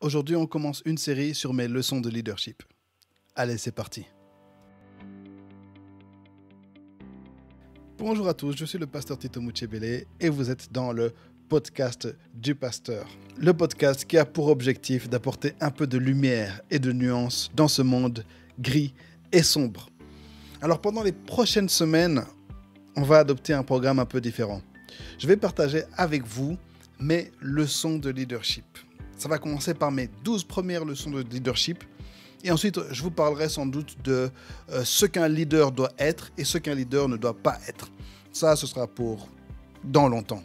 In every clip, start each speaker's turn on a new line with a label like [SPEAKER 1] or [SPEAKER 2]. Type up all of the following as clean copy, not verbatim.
[SPEAKER 1] Aujourd'hui, on commence une série sur mes leçons de leadership. Allez, c'est parti. Bonjour à tous, je suis le pasteur Tito Muchebele et vous êtes dans le podcast du pasteur. Le podcast qui a pour objectif d'apporter un peu de lumière et de nuance dans ce monde gris et sombre. Alors pendant les prochaines semaines, on va adopter un programme un peu différent. Je vais partager avec vous mes leçons de leadership. Ça va commencer par mes 12 premières leçons de leadership. Et ensuite, je vous parlerai sans doute de ce qu'un leader doit être et ce qu'un leader ne doit pas être. Ça, ce sera pour dans longtemps.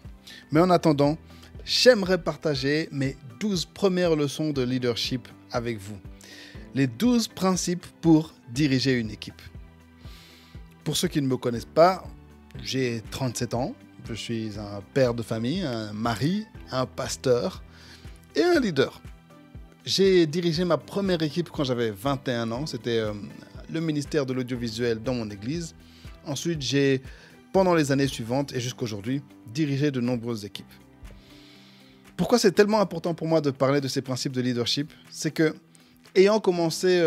[SPEAKER 1] Mais en attendant, j'aimerais partager mes 12 premières leçons de leadership avec vous. Les 12 principes pour diriger une équipe. Pour ceux qui ne me connaissent pas, j'ai 37 ans. Je suis un père de famille, un mari, un pasteur et un leader. J'ai dirigé ma première équipe quand j'avais 21 ans. C'était le ministère de l'audiovisuel dans mon église. Ensuite, j'ai, pendant les années suivantes et jusqu'à aujourd'hui, dirigé de nombreuses équipes. Pourquoi c'est tellement important pour moi de parler de ces principes de leadership ? C'est que, ayant commencé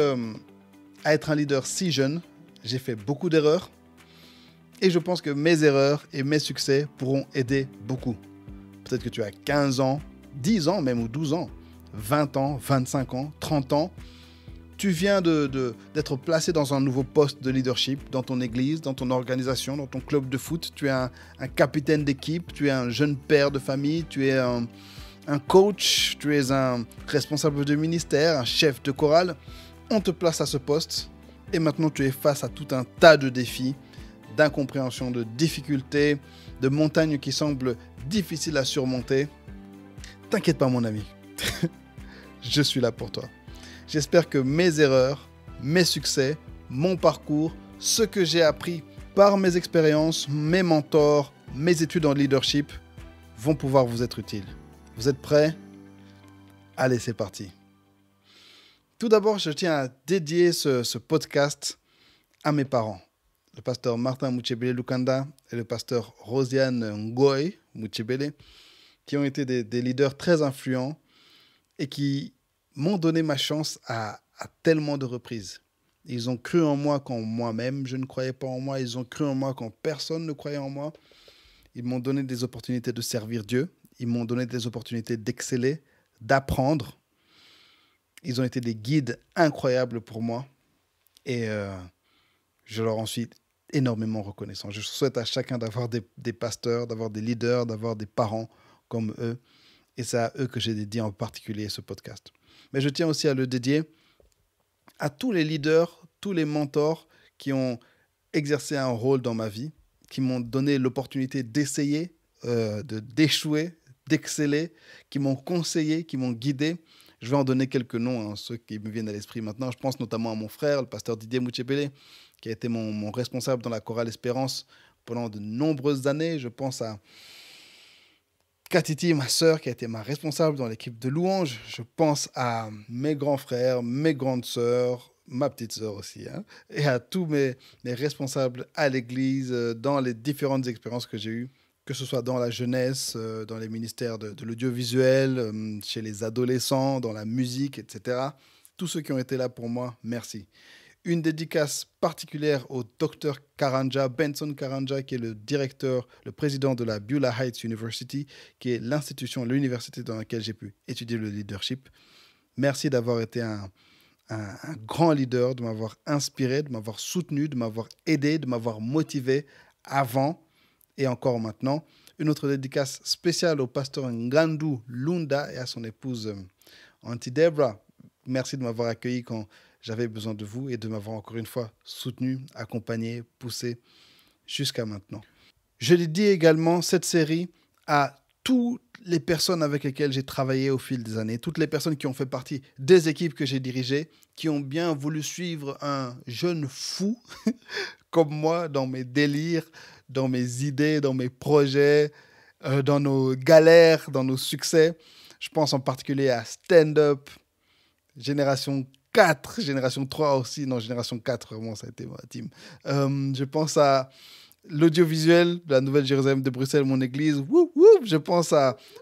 [SPEAKER 1] à être un leader si jeune, j'ai fait beaucoup d'erreurs. Et je pense que mes erreurs et mes succès pourront aider beaucoup. Peut-être que tu as 15 ans, 10 ans même ou 12 ans. 20 ans, 25 ans, 30 ans, tu viens d'être placé dans un nouveau poste de leadership dans ton église, dans ton organisation, dans ton club de foot. Tu es un capitaine d'équipe, tu es un jeune père de famille, tu es un coach, tu es un responsable de ministère, un chef de chorale. On te place à ce poste et maintenant tu es face à tout un tas de défis, d'incompréhension, de difficultés, de montagnes qui semblent difficiles à surmonter. T'inquiète pas mon ami. Je suis là pour toi. J'espère que mes erreurs, mes succès, mon parcours, ce que j'ai appris par mes expériences, mes mentors, mes études en leadership vont pouvoir vous être utiles. Vous êtes prêts ? Allez, c'est parti. Tout d'abord, je tiens à dédier ce podcast à mes parents. Le pasteur Martin Muchebele Lukanda et le pasteur Rosiane Ngoy Muchebele, qui ont été des leaders très influents et qui m'ont donné ma chance à tellement de reprises. Ils ont cru en moi quand moi-même je ne croyais pas en moi. Ils ont cru en moi quand personne ne croyait en moi. Ils m'ont donné des opportunités de servir Dieu. Ils m'ont donné des opportunités d'exceller, d'apprendre. Ils ont été des guides incroyables pour moi. Et je leur en suis énormément reconnaissant. Je souhaite à chacun d'avoir des pasteurs, d'avoir des leaders, d'avoir des parents comme eux. Et c'est à eux que j'ai dédié en particulier ce podcast. Mais je tiens aussi à le dédier à tous les leaders, tous les mentors qui ont exercé un rôle dans ma vie, qui m'ont donné l'opportunité d'essayer, d'échouer, d'exceller, qui m'ont conseillé, qui m'ont guidé. Je vais en donner quelques noms, ceux qui me viennent à l'esprit maintenant. Je pense notamment à mon frère, le pasteur Didier Muchebele, qui a été mon responsable dans la chorale Espérance pendant de nombreuses années. Je pense à Katiti, ma sœur, qui a été ma responsable dans l'équipe de louanges. Je pense à mes grands frères, mes grandes sœurs, ma petite sœur aussi, et à tous mes responsables à l'église, dans les différentes expériences que j'ai eues, que ce soit dans la jeunesse, dans les ministères de l'audiovisuel, chez les adolescents, dans la musique, etc. Tous ceux qui ont été là pour moi, merci. Une dédicace particulière au Dr Karanja, Benson Karanja, qui est le directeur, le président de la Beulah Heights University, qui est l'institution, l'université dans laquelle j'ai pu étudier le leadership. Merci d'avoir été un grand leader, de m'avoir inspiré, de m'avoir soutenu, de m'avoir aidé, de m'avoir motivé avant et encore maintenant. Une autre dédicace spéciale au pasteur Ngandu Lunda et à son épouse Auntie Debra. Merci de m'avoir accueilli quand j'avais besoin de vous et de m'avoir encore une fois soutenu, accompagné, poussé jusqu'à maintenant. Je dédie également cette série à toutes les personnes avec lesquelles j'ai travaillé au fil des années, toutes les personnes qui ont fait partie des équipes que j'ai dirigées, qui ont bien voulu suivre un jeune fou comme moi dans mes délires, dans mes idées, dans mes projets, dans nos galères, dans nos succès. Je pense en particulier à Stand Up, Génération 4, Génération 3 aussi. Non, Génération 4, vraiment, ça a été ma team. Je pense à l'audiovisuel de la Nouvelle Jérusalem de Bruxelles, mon église. Je pense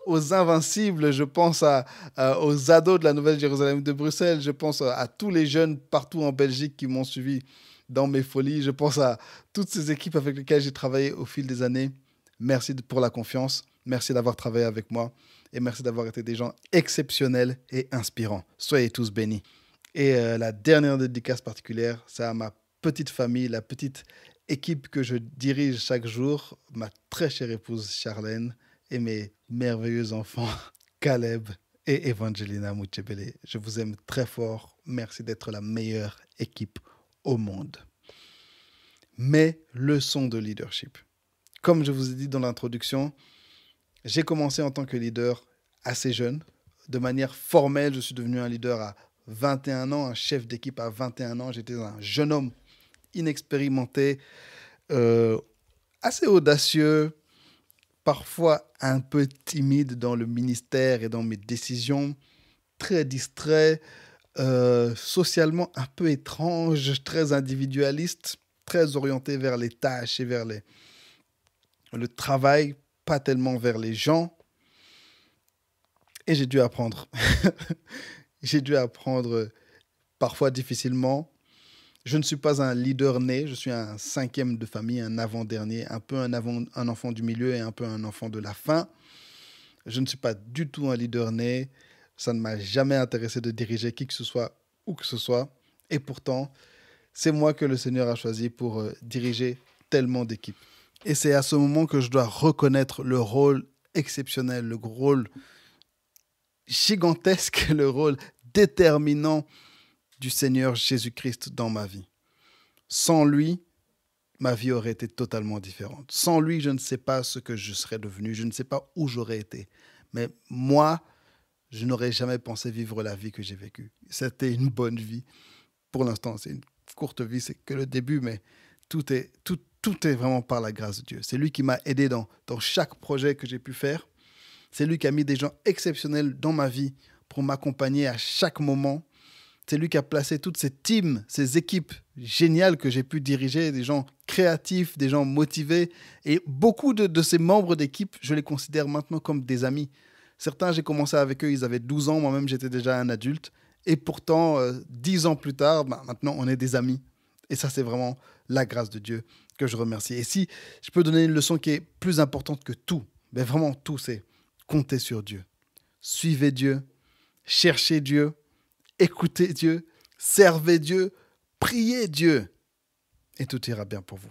[SPEAKER 1] aux Invincibles, je pense aux ados de la Nouvelle Jérusalem de Bruxelles, je pense à tous les jeunes partout en Belgique qui m'ont suivi dans mes folies, je pense à toutes ces équipes avec lesquelles j'ai travaillé au fil des années. Merci pour la confiance, merci d'avoir travaillé avec moi et merci d'avoir été des gens exceptionnels et inspirants. Soyez tous bénis. Et la dernière dédicace particulière, c'est à ma petite famille, la petite équipe que je dirige chaque jour, ma très chère épouse Charlène et mes merveilleux enfants Caleb et Evangelina Muchebele. Je vous aime très fort. Merci d'être la meilleure équipe au monde. Mes leçons de leadership. Comme je vous ai dit dans l'introduction, j'ai commencé en tant que leader assez jeune. De manière formelle, je suis devenu un leader à 21 ans, un chef d'équipe à 21 ans. J'étais un jeune homme inexpérimenté, assez audacieux, parfois un peu timide dans le ministère et dans mes décisions, très distrait, socialement un peu étrange, très individualiste, très orienté vers les tâches et vers le travail, pas tellement vers les gens. Et j'ai dû apprendre. J'ai dû apprendre parfois difficilement. Je ne suis pas un leader né, je suis un cinquième de famille, un avant-dernier, un peu un enfant du milieu et un peu un enfant de la fin. Je ne suis pas du tout un leader né. Ça ne m'a jamais intéressé de diriger qui que ce soit, où que ce soit. Et pourtant, c'est moi que le Seigneur a choisi pour diriger tellement d'équipes. Et c'est à ce moment que je dois reconnaître le rôle exceptionnel, le rôle gigantesque, le rôle déterminant du Seigneur Jésus-Christ dans ma vie. Sans lui, ma vie aurait été totalement différente. Sans lui, je ne sais pas ce que je serais devenu, je ne sais pas où j'aurais été. Mais moi, je n'aurais jamais pensé vivre la vie que j'ai vécue. C'était une bonne vie. Pour l'instant, c'est une courte vie, c'est que le début, mais tout est vraiment par la grâce de Dieu. C'est lui qui m'a aidé dans chaque projet que j'ai pu faire. C'est lui qui a mis des gens exceptionnels dans ma vie pour m'accompagner à chaque moment. C'est lui qui a placé toutes ces teams, ces équipes géniales que j'ai pu diriger, des gens créatifs, des gens motivés. Et beaucoup de ces membres d'équipe, je les considère maintenant comme des amis. Certains, j'ai commencé avec eux, ils avaient 12 ans, moi-même j'étais déjà un adulte. Et pourtant, 10 ans plus tard, maintenant on est des amis. Et ça, c'est vraiment la grâce de Dieu que je remercie. Et si je peux donner une leçon qui est plus importante que tout, mais vraiment tout, c'est compter sur Dieu. Suivez Dieu, cherchez Dieu, écoutez Dieu, servez Dieu, priez Dieu. Et tout ira bien pour vous.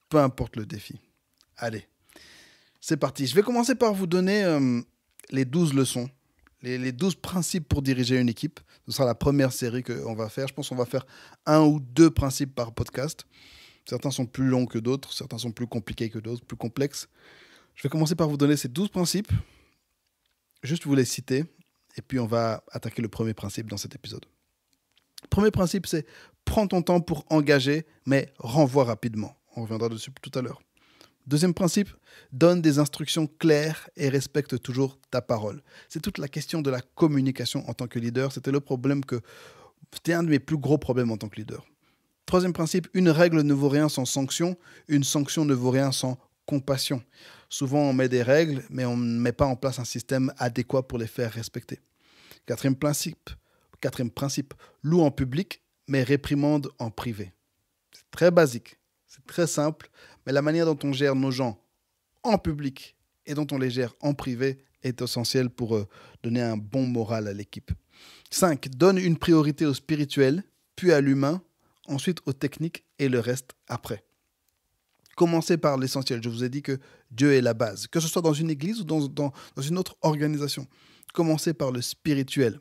[SPEAKER 1] Peu importe le défi. Allez, c'est parti. Je vais commencer par vous donner les 12 leçons, les 12 principes pour diriger une équipe. Ce sera la première série qu'on va faire. Je pense qu'on va faire 1 ou 2 principes par podcast. Certains sont plus longs que d'autres, certains sont plus compliqués que d'autres, plus complexes. Je vais commencer par vous donner ces 12 principes. Juste vous les citer. Et puis, on va attaquer le premier principe dans cet épisode. Le premier principe, c'est prends ton temps pour engager, mais renvoie rapidement. On reviendra dessus tout à l'heure. Deuxième principe, donne des instructions claires et respecte toujours ta parole. C'est toute la question de la communication en tant que leader. C'était un de mes plus gros problèmes en tant que leader. Troisième principe, une règle ne vaut rien sans sanction. Une sanction ne vaut rien sans compassion. Souvent, on met des règles, mais on ne met pas en place un système adéquat pour les faire respecter. Quatrième principe, loue en public, mais réprimande en privé. C'est très basique, c'est très simple, mais la manière dont on gère nos gens en public et dont on les gère en privé est essentielle pour donner un bon moral à l'équipe. 5. Donne une priorité au spirituel, puis à l'humain, ensuite aux techniques et le reste après. Commencez par l'essentiel. Je vous ai dit que Dieu est la base. Que ce soit dans une église ou dans une autre organisation. Commencez par le spirituel.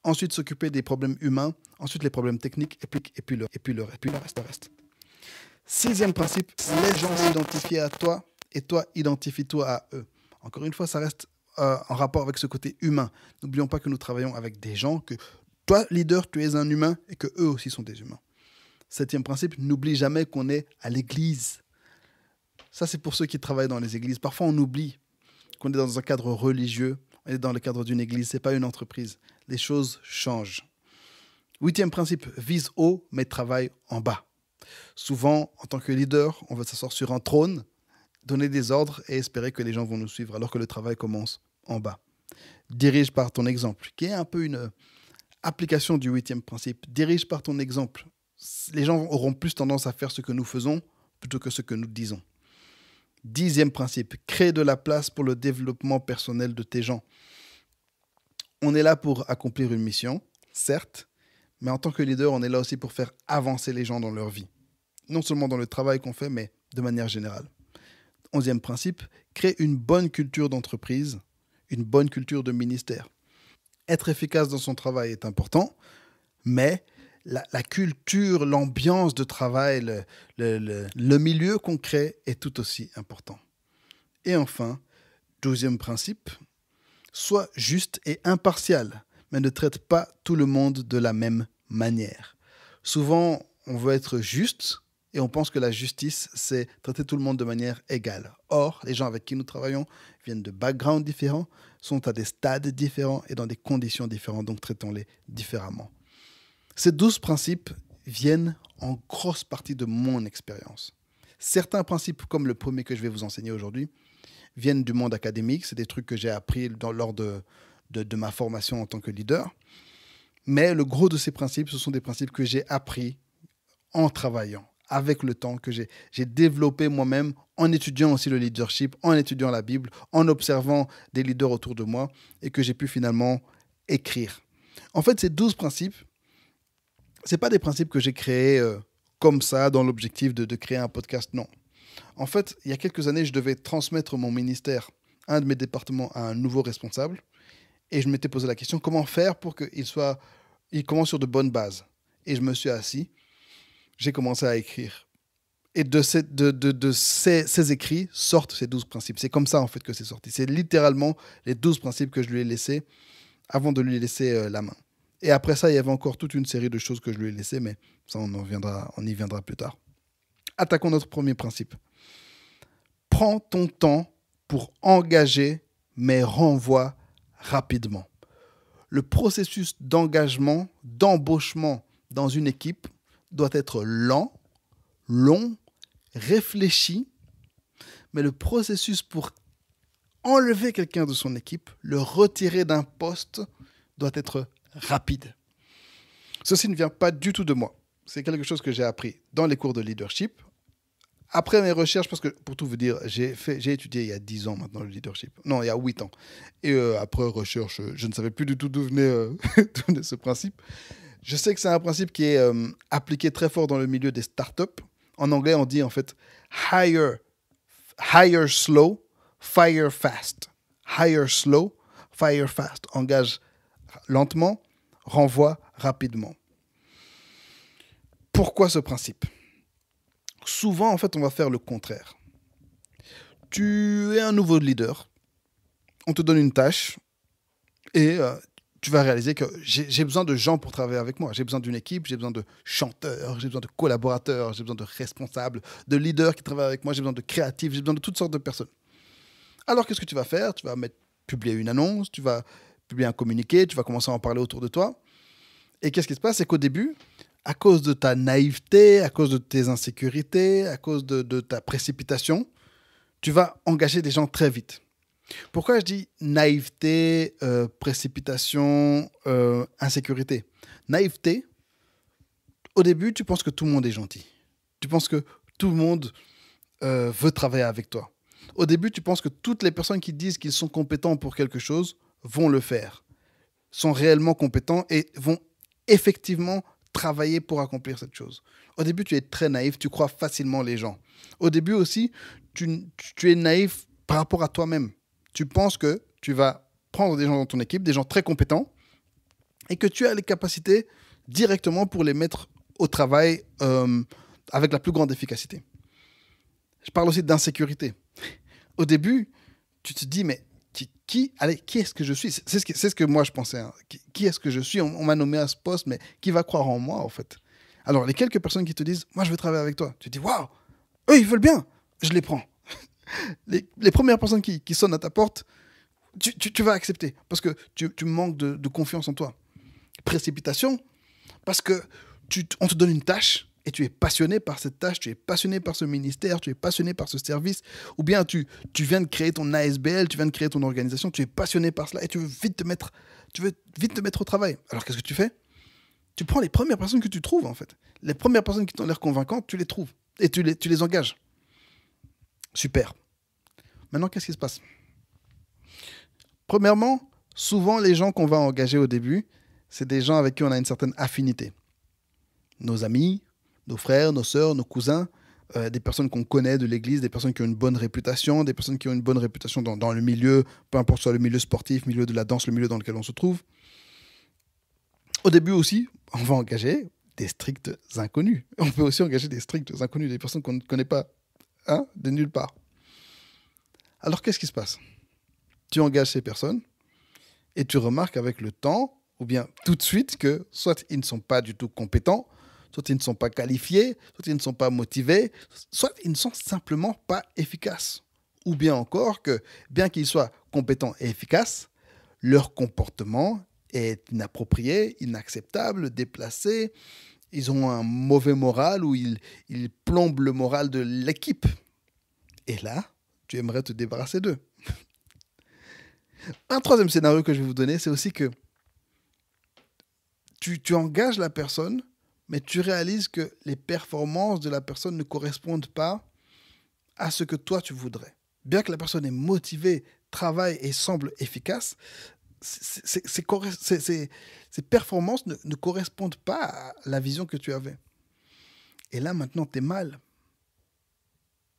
[SPEAKER 1] Ensuite, s'occuper des problèmes humains. Ensuite, les problèmes techniques. Et puis le reste. 6e principe, les gens s'identifient à toi et toi, identifie-toi à eux. Encore une fois, ça reste en rapport avec ce côté humain. N'oublions pas que nous travaillons avec des gens, que toi, leader, tu es un humain et que eux aussi sont des humains. 7e principe, n'oublie jamais qu'on est à l'église. Ça, c'est pour ceux qui travaillent dans les églises. Parfois, on oublie qu'on est dans un cadre religieux, on est dans le cadre d'une église, ce n'est pas une entreprise. Les choses changent. 8e principe, vise haut, mais travaille en bas. Souvent, en tant que leader, on va s'asseoir sur un trône, donner des ordres et espérer que les gens vont nous suivre, alors que le travail commence en bas. Dirige par ton exemple, qui est un peu une application du 8e principe. Dirige par ton exemple. Les gens auront plus tendance à faire ce que nous faisons plutôt que ce que nous disons. 10e principe, crée de la place pour le développement personnel de tes gens. On est là pour accomplir une mission, certes, mais en tant que leader, on est là aussi pour faire avancer les gens dans leur vie. Non seulement dans le travail qu'on fait, mais de manière générale. 11e principe, crée une bonne culture d'entreprise, une bonne culture de ministère. Être efficace dans son travail est important, mais la culture, l'ambiance de travail, le milieu qu'on crée est tout aussi important. Et enfin, 12e principe, sois juste et impartial, mais ne traite pas tout le monde de la même manière. Souvent, on veut être juste et on pense que la justice, c'est traiter tout le monde de manière égale. Or, les gens avec qui nous travaillons viennent de backgrounds différents, sont à des stades différents et dans des conditions différentes, donc traitons-les différemment. Ces 12 principes viennent en grosse partie de mon expérience. Certains principes, comme le premier que je vais vous enseigner aujourd'hui, viennent du monde académique. C'est des trucs que j'ai appris lors de ma formation en tant que leader. Mais le gros de ces principes, ce sont des principes que j'ai appris en travaillant, avec le temps, que j'ai développé moi-même en étudiant aussi le leadership, en étudiant la Bible, en observant des leaders autour de moi et que j'ai pu finalement écrire. En fait, ces 12 principes, ce n'est pas des principes que j'ai créés comme ça dans l'objectif de créer un podcast, non. En fait, il y a quelques années, je devais transmettre mon ministère, un de mes départements, à un nouveau responsable. Et je m'étais posé la question, comment faire pour qu'il commence sur de bonnes bases. Et je me suis assis, j'ai commencé à écrire. Et de ces écrits sortent ces 12 principes. C'est comme ça, en fait, que c'est sorti. C'est littéralement les 12 principes que je lui ai laissés avant de lui laisser la main. Et après ça, il y avait encore toute une série de choses que je lui ai laissées, mais ça, on y viendra plus tard. Attaquons notre premier principe. Prends ton temps pour engager, mais renvoie rapidement. Le processus d'engagement, d'embauchement dans une équipe doit être lent, long, réfléchi, mais le processus pour enlever quelqu'un de son équipe, le retirer d'un poste, doit être rapide. Ceci ne vient pas du tout de moi. C'est quelque chose que j'ai appris dans les cours de leadership. Après mes recherches, parce que pour tout vous dire, j'ai étudié il y a 10 ans maintenant le leadership. Non, il y a 8 ans. Et après recherche, je ne savais plus du tout d'où venait ce principe. Je sais que c'est un principe qui est appliqué très fort dans le milieu des startups. En anglais, on dit en fait hire slow, fire fast. Hire slow, fire fast. Engage lentement, renvoie rapidement. Pourquoi ce principe ? Souvent, en fait, on va faire le contraire. Tu es un nouveau leader, on te donne une tâche et tu vas réaliser que j'ai besoin de gens pour travailler avec moi. J'ai besoin d'une équipe, j'ai besoin de chanteurs, j'ai besoin de collaborateurs, j'ai besoin de responsables, de leaders qui travaillent avec moi, j'ai besoin de créatifs, j'ai besoin de toutes sortes de personnes. Alors, qu'est-ce que tu vas faire ? Tu vas publier une annonce, tu vas publier un communiqué, tu vas commencer à en parler autour de toi. Et qu'est-ce qui se passe ? C'est qu'au début, à cause de ta naïveté, à cause de tes insécurités, à cause de ta précipitation, tu vas engager des gens très vite. Pourquoi je dis naïveté, précipitation, insécurité ? Naïveté, au début, tu penses que tout le monde est gentil. Tu penses que tout le monde veut travailler avec toi. Au début, tu penses que toutes les personnes qui disent qu'ils sont compétents pour quelque chose vont le faire, sont réellement compétents et vont effectivement travailler pour accomplir cette chose. Au début, tu es très naïf, tu crois facilement les gens. Au début aussi, tu es naïf par rapport à toi-même. Tu penses que tu vas prendre des gens dans ton équipe, des gens très compétents, et que tu as les capacités directement pour les mettre au travail avec la plus grande efficacité. Je parle aussi d'insécurité. Au début, tu te dis, mais qui est-ce que je suis ? C'est ce que moi je pensais. Hein. Qui est-ce que je suis ? On m'a nommé à ce poste, mais qui va croire en moi, en fait ? Alors, les quelques personnes qui te disent, moi, je veux travailler avec toi. Tu te dis, waouh, eux, ils veulent bien. Je les prends. Les premières personnes qui sonnent à ta porte, tu vas accepter parce que tu manques de confiance en toi. Précipitation, parce que on te donne une tâche et tu es passionné par cette tâche, tu es passionné par ce ministère, tu es passionné par ce service, ou bien tu viens de créer ton ASBL, tu viens de créer ton organisation, tu es passionné par cela et tu veux vite te mettre au travail. Alors qu'est-ce que tu fais? Tu prends les premières personnes que tu trouves, en fait. Les premières personnes qui t'ont l'air convaincantes, tu les trouves et tu les engages. Super. Maintenant, qu'est-ce qui se passe? Premièrement, souvent, les gens qu'on va engager au début, c'est des gens avec qui on a une certaine affinité. Nos amis, nos frères, nos sœurs, nos cousins, des personnes qu'on connaît de l'église, des personnes qui ont une bonne réputation, des personnes qui ont une bonne réputation dans le milieu, peu importe soit le milieu sportif, le milieu de la danse, le milieu dans lequel on se trouve. Au début aussi, on va engager des stricts inconnus. On peut aussi engager des stricts inconnus, des personnes qu'on ne connaît pas, de nulle part. Alors, qu'est-ce qui se passe? Tu engages ces personnes et tu remarques avec le temps, ou bien tout de suite, que soit ils ne sont pas du tout compétents, soit ils ne sont pas qualifiés, soit ils ne sont pas motivés, soit ils ne sont simplement pas efficaces. Ou bien encore que, bien qu'ils soient compétents et efficaces, leur comportement est inapproprié, inacceptable, déplacé. Ils ont un mauvais moral ou ils plombent le moral de l'équipe. Et là, tu aimerais te débarrasser d'eux. Un troisième scénario que je vais vous donner, c'est aussi que tu engages la personne, mais tu réalises que les performances de la personne ne correspondent pas à ce que toi tu voudrais. Bien que la personne est motivée, travaille et semble efficace, ces performances ne correspondent pas à la vision que tu avais. Et là, maintenant, tu es mal.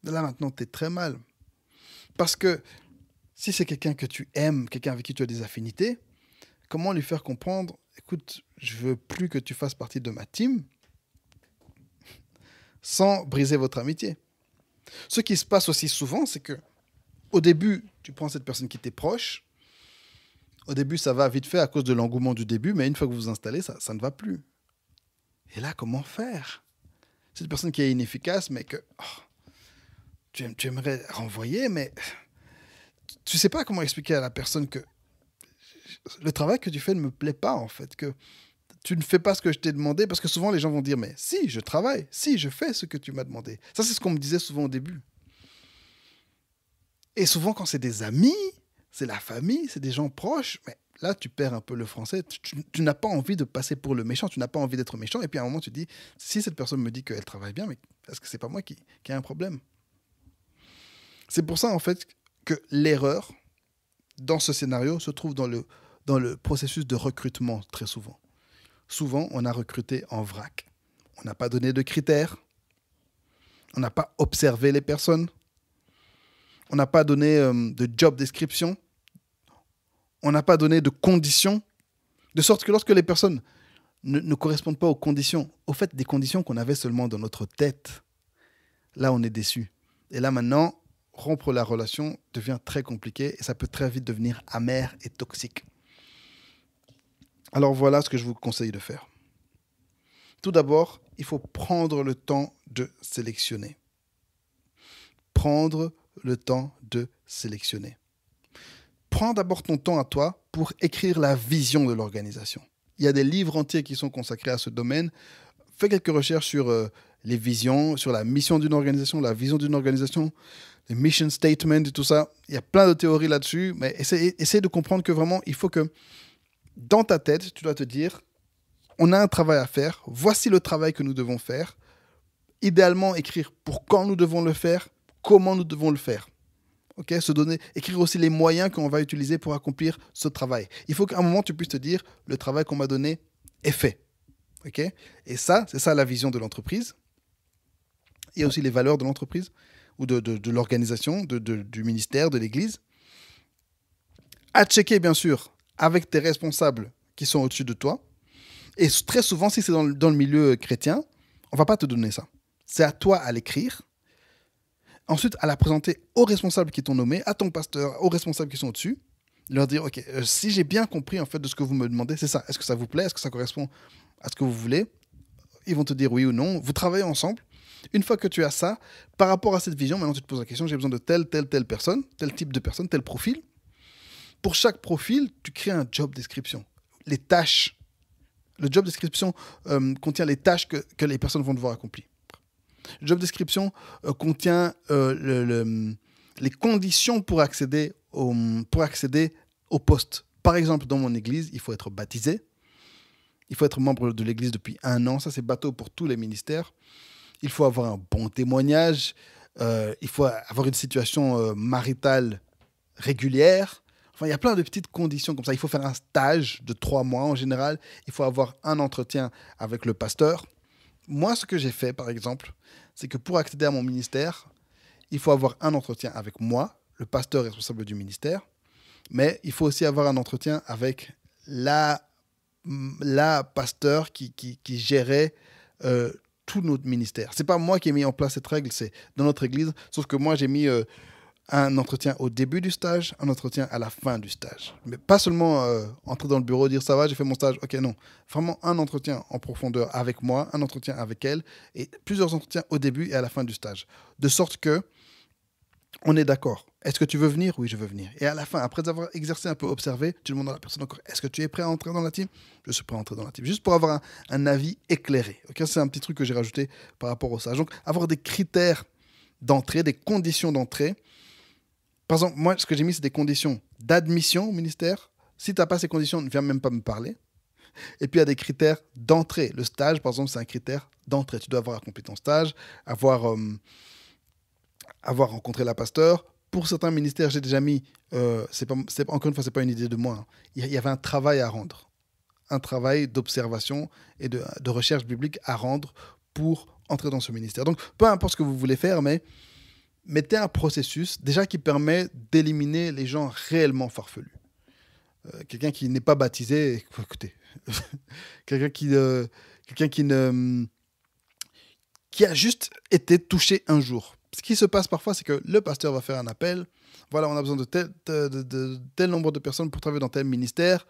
[SPEAKER 1] Là, maintenant, tu es très mal. Parce que si c'est quelqu'un que tu aimes, quelqu'un avec qui tu as des affinités, comment lui faire comprendre, écoute, je veux plus que tu fasses partie de ma team, sans briser votre amitié. Ce qui se passe aussi souvent, c'est que au début, tu prends cette personne qui t'est proche. Au début, ça va vite fait à cause de l'engouement du début, mais une fois que vous vous installez, ça ne va plus. Et là, comment faire? C'est une personne qui est inefficace, mais que tu aimerais renvoyer, mais tu ne sais pas comment expliquer à la personne que le travail que tu fais ne me plaît pas, en fait, que tu ne fais pas ce que je t'ai demandé, parce que souvent, les gens vont dire, mais si, je travaille, si, je fais ce que tu m'as demandé. Ça, c'est ce qu'on me disait souvent au début. Et souvent, quand c'est des amis, c'est la famille, c'est des gens proches, mais là, tu perds un peu le français. Tu n'as pas envie de passer pour le méchant, tu n'as pas envie d'être méchant. Et puis à un moment, tu te dis, si cette personne me dit qu'elle travaille bien, mais est-ce que c'est pas moi qui ai un problème? C'est pour ça, en fait, que l'erreur, dans ce scénario, se trouve dans le processus de recrutement, très souvent. Souvent, on a recruté en vrac. On n'a pas donné de critères. On n'a pas observé les personnes. On n'a pas donné de job description. On n'a pas donné de conditions. De sorte que lorsque les personnes ne correspondent pas aux conditions, au fait, des conditions qu'on avait seulement dans notre tête, là, on est déçu. Et là, maintenant, rompre la relation devient très compliqué et ça peut très vite devenir amer et toxique. Alors voilà ce que je vous conseille de faire. Tout d'abord, il faut prendre le temps de sélectionner. Prendre le temps de sélectionner. Prends d'abord ton temps à toi pour écrire la vision de l'organisation. Il y a des livres entiers qui sont consacrés à ce domaine. Fais quelques recherches sur les visions, sur la mission d'une organisation, la vision d'une organisation, les mission statements et tout ça. Il y a plein de théories là-dessus, mais essaie de comprendre que vraiment, il faut que dans ta tête, tu dois te dire, on a un travail à faire, voici le travail que nous devons faire. Idéalement, écrire pour quand nous devons le faire, comment nous devons le faire. Okay? Écrire aussi les moyens qu'on va utiliser pour accomplir ce travail. Il faut qu'à un moment, tu puisses te dire, le travail qu'on m'a donné est fait. Okay? Et ça, c'est ça la vision de l'entreprise. Il y a aussi les valeurs de l'entreprise ou de l'organisation, du ministère, de l'église. À checker, bien sûr, avec tes responsables qui sont au-dessus de toi. Et très souvent, si c'est dans le milieu chrétien, on ne va pas te donner ça. C'est à toi à l'écrire. Ensuite, à la présenter aux responsables qui t'ont nommé, à ton pasteur, aux responsables qui sont au-dessus. Leur dire, OK, si j'ai bien compris en fait de ce que vous me demandez, c'est ça. Est-ce que ça vous plaît? Est-ce que ça correspond à ce que vous voulez? Ils vont te dire oui ou non. Vous travaillez ensemble. Une fois que tu as ça, par rapport à cette vision, maintenant tu te poses la question, j'ai besoin de telle personne, tel type de personne, tel profil. Pour chaque profil, tu crées un job description. Les tâches Le job description contient les tâches que les personnes vont devoir accomplir. Le job description contient les conditions pour accéder au poste. Par exemple, dans mon église, il faut être baptisé. Il faut être membre de l'église depuis 1 an. Ça, c'est bateau pour tous les ministères. Il faut avoir un bon témoignage. Il faut avoir une situation maritale régulière. Enfin, il y a plein de petites conditions comme ça. Il faut faire un stage de 3 mois en général. Il faut avoir un entretien avec le pasteur. Moi, ce que j'ai fait, par exemple, c'est que pour accéder à mon ministère, il faut avoir un entretien avec moi, le pasteur responsable du ministère, mais il faut aussi avoir un entretien avec la pasteur qui gérait tout notre ministère. C'est pas moi qui ai mis en place cette règle, c'est dans notre église, sauf que moi, j'ai mis un entretien au début du stage, un entretien à la fin du stage. Mais pas seulement entrer dans le bureau, dire ça va, j'ai fait mon stage, ok, non. Vraiment un entretien en profondeur avec moi, un entretien avec elle, et plusieurs entretiens au début et à la fin du stage. De sorte que on est d'accord. Est-ce que tu veux venir? Oui, je veux venir. Et à la fin, après avoir exercé un peu, observé, tu demandes à la personne encore, est-ce que tu es prêt à entrer dans la team? Je suis prêt à entrer dans la team. Juste pour avoir un avis éclairé. Okay, c'est un petit truc que j'ai rajouté par rapport au stage. Donc, avoir des critères d'entrée, des conditions d'entrée. Par exemple, moi, ce que j'ai mis, c'est des conditions d'admission au ministère. Si tu n'as pas ces conditions, ne viens même pas me parler. Et puis, il y a des critères d'entrée. Le stage, par exemple, c'est un critère d'entrée. Tu dois avoir accompli ton stage, avoir rencontré la pasteur. Pour certains ministères, j'ai déjà mis, encore une fois, ce n'est pas une idée de moi. Hein. Il y avait un travail à rendre. Un travail d'observation et de recherche biblique à rendre pour entrer dans ce ministère. Donc, peu importe ce que vous voulez faire, mais mettez un processus déjà qui permet d'éliminer les gens réellement farfelus. Quelqu'un qui n'est pas baptisé, écoutez, quelqu'un qui a juste été touché un jour. Ce qui se passe parfois, c'est que le pasteur va faire un appel. Voilà, on a besoin de tel nombre de personnes pour travailler dans tel ministère.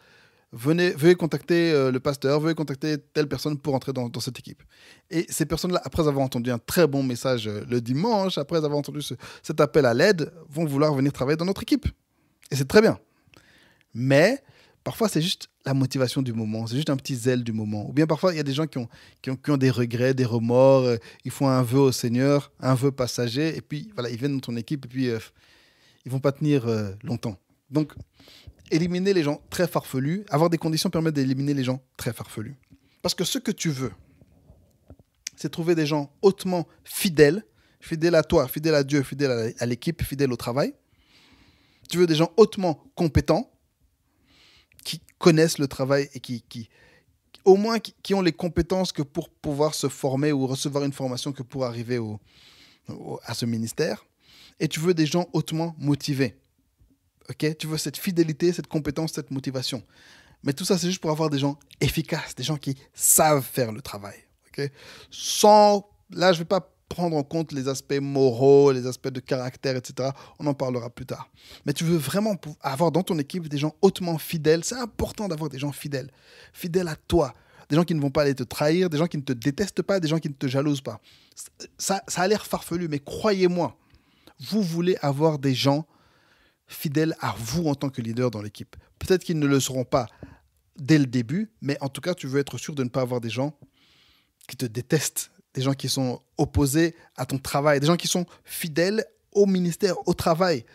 [SPEAKER 1] Veuillez contacter le pasteur, veuillez contacter telle personne pour entrer dans cette équipe. Et ces personnes-là, après avoir entendu un très bon message le dimanche, après avoir entendu cet appel à l'aide, vont vouloir venir travailler dans notre équipe. Et c'est très bien. Mais parfois, c'est juste la motivation du moment, c'est juste un petit zèle du moment. Ou bien parfois, il y a des gens qui ont des regrets, des remords, ils font un vœu au Seigneur, un vœu passager, et puis voilà, ils viennent dans ton équipe, et puis ils vont pas tenir longtemps. Donc, éliminer les gens très farfelus, avoir des conditions permet d'éliminer les gens très farfelus. Parce que ce que tu veux, c'est trouver des gens hautement fidèles à toi, fidèles à Dieu, fidèles à l'équipe, fidèles au travail. Tu veux des gens hautement compétents, qui connaissent le travail et qui ont les compétences que pour pouvoir se former ou recevoir une formation que pour arriver à ce ministère. Et tu veux des gens hautement motivés. Okay? Tu veux cette fidélité, cette compétence, cette motivation. Mais tout ça, c'est juste pour avoir des gens efficaces, des gens qui savent faire le travail. Okay? Là, je ne vais pas prendre en compte les aspects moraux, les aspects de caractère, etc. On en parlera plus tard. Mais tu veux vraiment avoir dans ton équipe des gens hautement fidèles. C'est important d'avoir des gens fidèles à toi. Des gens qui ne vont pas aller te trahir, des gens qui ne te détestent pas, des gens qui ne te jalousent pas. Ça a l'air farfelu, mais croyez-moi, vous voulez avoir des gens fidèles à vous en tant que leader dans l'équipe. Peut-être qu'ils ne le seront pas dès le début, mais en tout cas, tu veux être sûr de ne pas avoir des gens qui te détestent, des gens qui sont opposés à ton travail, des gens qui sont fidèles au ministère, au travail,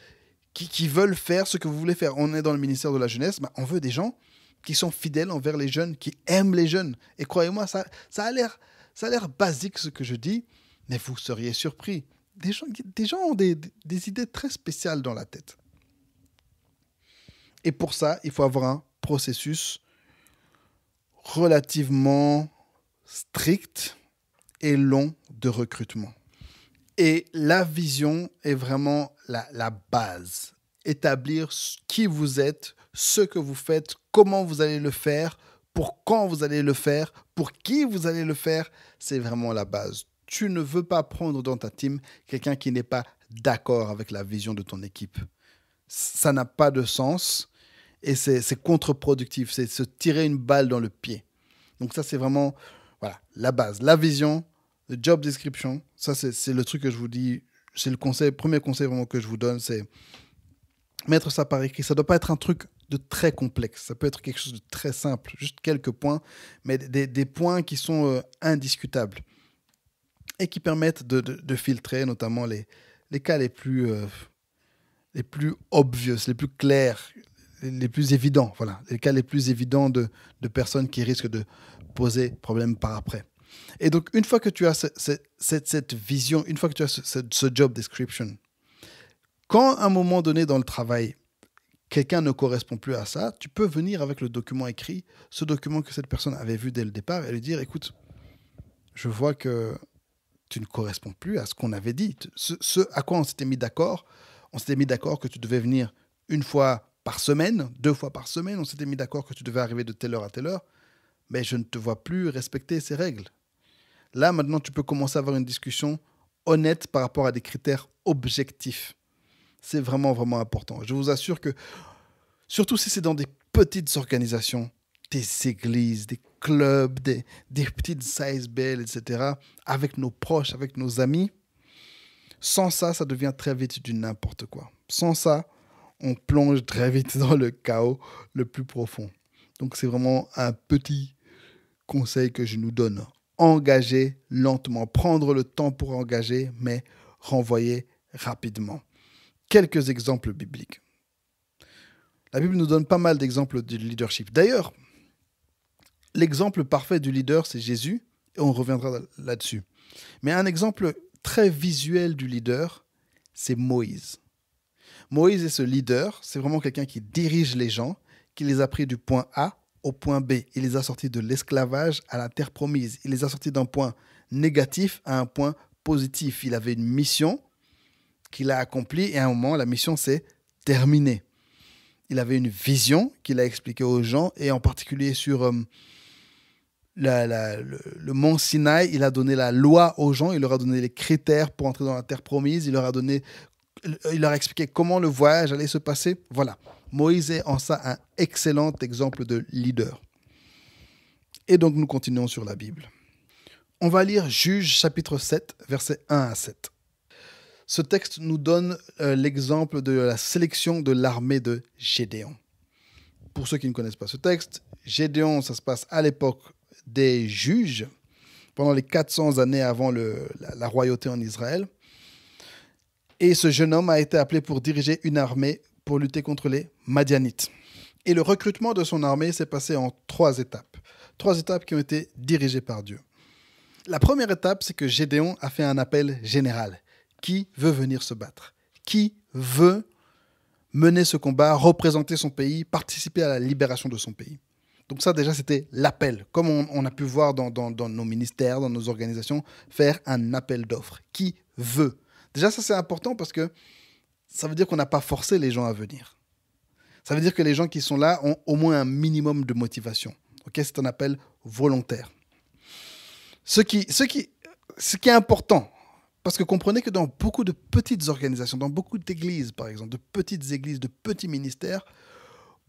[SPEAKER 1] qui veulent faire ce que vous voulez faire. On est dans le ministère de la jeunesse, mais on veut des gens qui sont fidèles envers les jeunes, qui aiment les jeunes. Et croyez-moi, ça a l'air basique ce que je dis, mais vous seriez surpris. Des gens ont des idées très spéciales dans la tête. Et pour ça, il faut avoir un processus relativement strict et long de recrutement. Et la vision est vraiment la base. Établir qui vous êtes, ce que vous faites, comment vous allez le faire, pour quand vous allez le faire, pour qui vous allez le faire, c'est vraiment la base. Tu ne veux pas prendre dans ta team quelqu'un qui n'est pas d'accord avec la vision de ton équipe. Ça n'a pas de sens et c'est contre-productif. C'est se tirer une balle dans le pied. Donc ça, c'est vraiment la base. La vision, le job description, ça, c'est le truc que je vous dis. C'est le premier conseil vraiment que je vous donne, c'est mettre ça par écrit. Ça ne doit pas être un truc de très complexe. Ça peut être quelque chose de très simple, juste quelques points, mais des points qui sont indiscutables et qui permettent de filtrer notamment les cas les plus obvious, les plus clairs, les plus évidents. Voilà, les cas les plus évidents de personnes qui risquent de poser problème par après. Et donc, une fois que tu as cette vision, une fois que tu as ce job description, quand à un moment donné dans le travail, quelqu'un ne correspond plus à ça, tu peux venir avec le document écrit, ce document que cette personne avait vu dès le départ, et lui dire, écoute, je vois que tu ne corresponds plus à ce qu'on avait dit. Ce à quoi on s'était mis d'accord que tu devais venir une fois par semaine, 2 fois par semaine, on s'était mis d'accord que tu devais arriver de telle heure à telle heure, mais je ne te vois plus respecter ces règles. Là, maintenant, tu peux commencer à avoir une discussion honnête par rapport à des critères objectifs. C'est vraiment, vraiment important. Je vous assure que, surtout si c'est dans des petites organisations, des églises, des clubs, des petites size belles, etc., avec nos proches, avec nos amis, sans ça, ça devient très vite du n'importe quoi. Sans ça, on plonge très vite dans le chaos le plus profond. Donc, c'est vraiment un petit conseil que je nous donne. Engager lentement, prendre le temps pour engager, mais renvoyer rapidement. Quelques exemples bibliques. La Bible nous donne pas mal d'exemples de leadership. D'ailleurs, l'exemple parfait du leader, c'est Jésus, et on reviendra là-dessus. Mais un exemple très visuel du leader, c'est Moïse. Moïse est ce leader, c'est vraiment quelqu'un qui dirige les gens, qui les a pris du point A au point B. Il les a sortis de l'esclavage à la terre promise. Il les a sortis d'un point négatif à un point positif. Il avait une mission qu'il a accomplie et à un moment, la mission s'est terminée. Il avait une vision qu'il a expliquée aux gens et en particulier sur le mont Sinaï, il a donné la loi aux gens, il leur a donné les critères pour entrer dans la terre promise, il leur a expliqué comment le voyage allait se passer. Voilà. Moïse est en ça un excellent exemple de leader. Et donc, nous continuons sur la Bible. On va lire Juges chapitre 7, versets 1 à 7. Ce texte nous donne l'exemple de la sélection de l'armée de Gédéon. Pour ceux qui ne connaissent pas ce texte, Gédéon, ça se passe à l'époque des juges, pendant les 400 années avant la royauté en Israël. Et ce jeune homme a été appelé pour diriger une armée pour lutter contre les Madianites. Et le recrutement de son armée s'est passé en 3 étapes. 3 étapes qui ont été dirigées par Dieu. La première étape, c'est que Gédéon a fait un appel général. Qui veut venir se battre? Qui veut mener ce combat, représenter son pays, participer à la libération de son pays? Donc ça, déjà, c'était l'appel. Comme on a pu voir dans nos ministères, dans nos organisations, faire un appel d'offres. Qui veut? Déjà, ça, c'est important parce que ça veut dire qu'on n'a pas forcé les gens à venir. Ça veut dire que les gens qui sont là ont au moins un minimum de motivation. Okay, c'est un appel volontaire. Ce qui est important, parce que comprenez que dans beaucoup de petites organisations, dans beaucoup d'églises, par exemple, de petites églises, de petits ministères,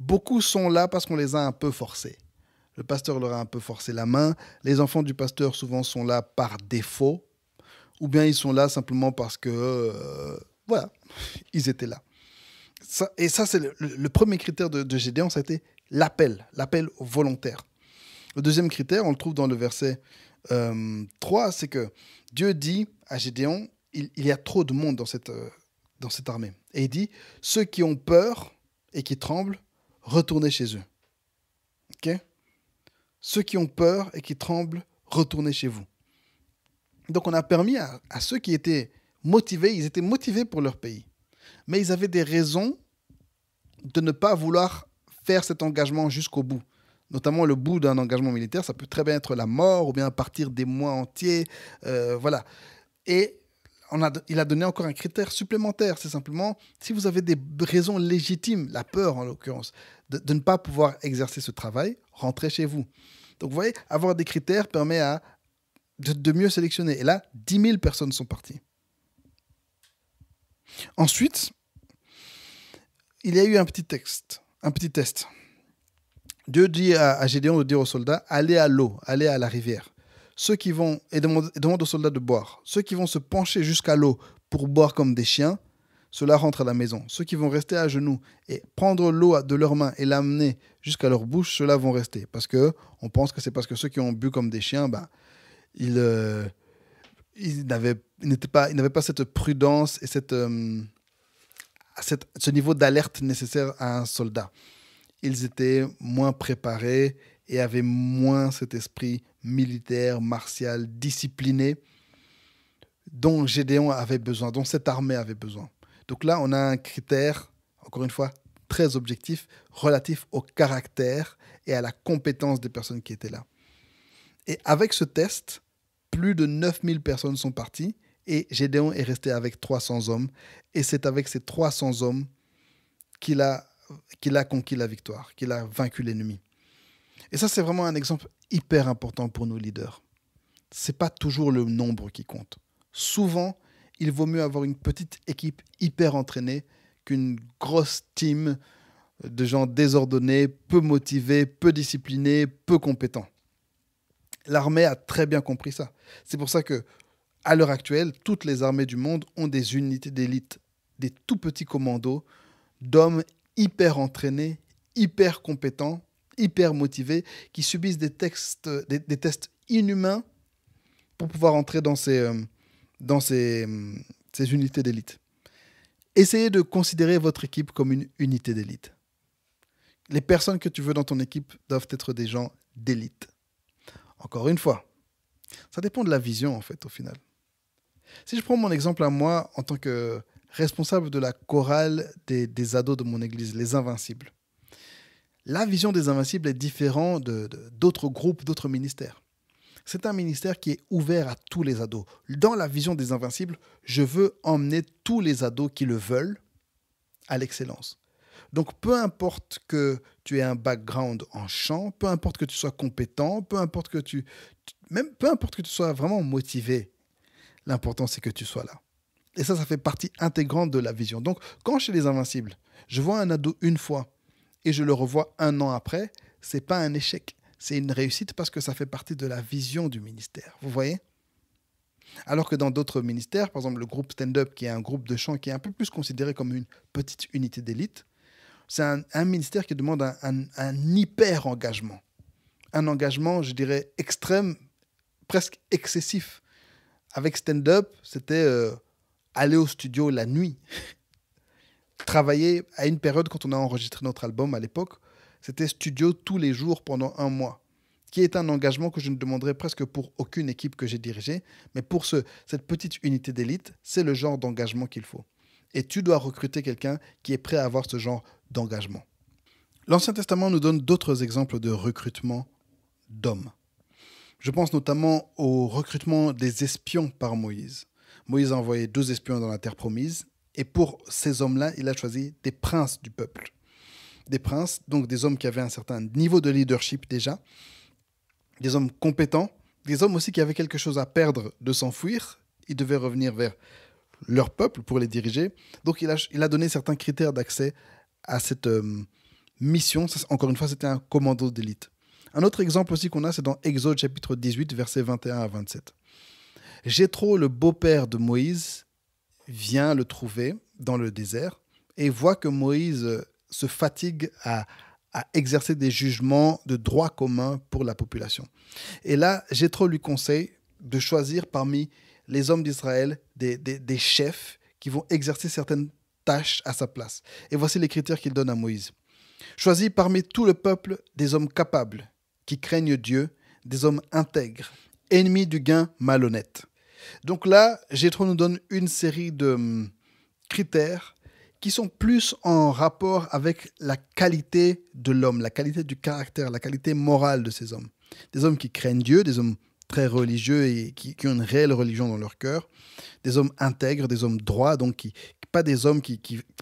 [SPEAKER 1] beaucoup sont là parce qu'on les a un peu forcés. Le pasteur leur a un peu forcé la main. Les enfants du pasteur, souvent, sont là par défaut. Ou bien ils sont là simplement parce que, voilà, ils étaient là. Et ça, c'est le premier critère de Gédéon, ça a été l'appel volontaire. Le deuxième critère, on le trouve dans le verset 3, c'est que Dieu dit à Gédéon, il y a trop de monde dans cette armée. Et il dit, ceux qui ont peur et qui tremblent, retournez chez eux. Okay? Ceux qui ont peur et qui tremblent, retournez chez vous. Donc on a permis à ceux qui étaient motivés, ils étaient motivés pour leur pays. Mais ils avaient des raisons de ne pas vouloir faire cet engagement jusqu'au bout. Notamment le bout d'un engagement militaire, ça peut très bien être la mort ou bien partir des mois entiers. Voilà. Et il a donné encore un critère supplémentaire. C'est simplement, si vous avez des raisons légitimes, la peur en l'occurrence, de ne pas pouvoir exercer ce travail, rentrez chez vous. Donc vous voyez, avoir des critères permet de mieux sélectionner. Et là, 10 000 personnes sont parties. Ensuite, il y a eu un petit test. Dieu dit à Gédéon de dire aux soldats, allez à l'eau, allez à la rivière. Ceux qui demande aux soldats de boire. Ceux qui vont se pencher jusqu'à l'eau pour boire comme des chiens, ceux-là rentrent à la maison. Ceux qui vont rester à genoux et prendre l'eau de leurs mains et l'amener jusqu'à leur bouche, ceux-là vont rester. Parce qu'on pense que c'est parce que ceux qui ont bu comme des chiens, ils n'avaient pas cette prudence et ce niveau d'alerte nécessaire à un soldat. Ils étaient moins préparés et avaient moins cet esprit militaire, martial, discipliné dont Gédéon avait besoin, dont cette armée avait besoin. Donc là, on a un critère, encore une fois, très objectif, relatif au caractère et à la compétence des personnes qui étaient là. Et avec ce test, plus de 9000 personnes sont parties et Gédéon est resté avec 300 hommes. Et c'est avec ces 300 hommes qu'il a conquis la victoire, qu'il a vaincu l'ennemi. Et ça, c'est vraiment un exemple hyper important pour nos leaders. Ce n'est pas toujours le nombre qui compte. Souvent, il vaut mieux avoir une petite équipe hyper entraînée qu'une grosse team de gens désordonnés, peu motivés, peu disciplinés, peu compétents. L'armée a très bien compris ça. C'est pour ça que, à l'heure actuelle, toutes les armées du monde ont des unités d'élite, des tout petits commandos d'hommes hyper entraînés, hyper compétents, hyper motivés, qui subissent des tests inhumains pour pouvoir entrer dans ces unités d'élite. Essayez de considérer votre équipe comme une unité d'élite. Les personnes que tu veux dans ton équipe doivent être des gens d'élite. Encore une fois, ça dépend de la vision, en fait, au final. Si je prends mon exemple à moi, en tant que responsable de la chorale des ados de mon église, les Invincibles, la vision des Invincibles est différente d'autres groupes, d'autres ministères. C'est un ministère qui est ouvert à tous les ados. Dans la vision des Invincibles, je veux emmener tous les ados qui le veulent à l'excellence. Donc, peu importe que tu aies un background en chant, peu importe que tu sois compétent, peu importe que tu sois vraiment motivé, l'important, c'est que tu sois là. Et ça fait partie intégrante de la vision. Donc, quand chez les Invincibles, je vois un ado une fois et je le revois 1 an après, ce n'est pas un échec. C'est une réussite parce que ça fait partie de la vision du ministère. Vous voyez ? Alors que dans d'autres ministères, par exemple le groupe Stand-Up, qui est un groupe de chant qui est un peu plus considéré comme une petite unité d'élite, c'est un ministère qui demande un hyper engagement. Un engagement, je dirais, extrême, presque excessif. Avec Stand-Up, c'était aller au studio la nuit. Travailler à une période, quand on a enregistré notre album à l'époque, c'était studio tous les jours pendant 1 mois, qui est un engagement que je ne demanderais presque pour aucune équipe que j'ai dirigée. Mais pour cette petite unité d'élite, c'est le genre d'engagement qu'il faut. Et tu dois recruter quelqu'un qui est prêt à avoir ce genre d'engagement. L'Ancien Testament nous donne d'autres exemples de recrutement d'hommes. Je pense notamment au recrutement des espions par Moïse. Moïse a envoyé 2 espions dans la terre promise. Et pour ces hommes-là, il a choisi des princes du peuple. Des princes, donc des hommes qui avaient un certain niveau de leadership déjà, des hommes compétents, des hommes aussi qui avaient quelque chose à perdre de s'enfuir. Ils devaient revenir vers leur peuple pour les diriger. Donc il a donné certains critères d'accès à cette mission. Ça, encore une fois, c'était un commando d'élite. Un autre exemple aussi qu'on a, c'est dans Exode chapitre 18, versets 21 à 27. Jéthro, le beau-père de Moïse, vient le trouver dans le désert et voit que Moïse se fatigue à exercer des jugements de droit commun pour la population. Et là, Jéthro lui conseille de choisir parmi les hommes d'Israël des chefs qui vont exercer certaines tâches à sa place. Et voici les critères qu'il donne à Moïse. Choisis parmi tout le peuple des hommes capables, qui craignent Dieu, des hommes intègres, ennemis du gain malhonnête. Donc là, Jéthro nous donne une série de critères qui sont plus en rapport avec la qualité de l'homme, la qualité du caractère, la qualité morale de ces hommes. Des hommes qui craignent Dieu, des hommes très religieux et qui ont une réelle religion dans leur cœur, des hommes intègres, des hommes droits, donc pas des hommes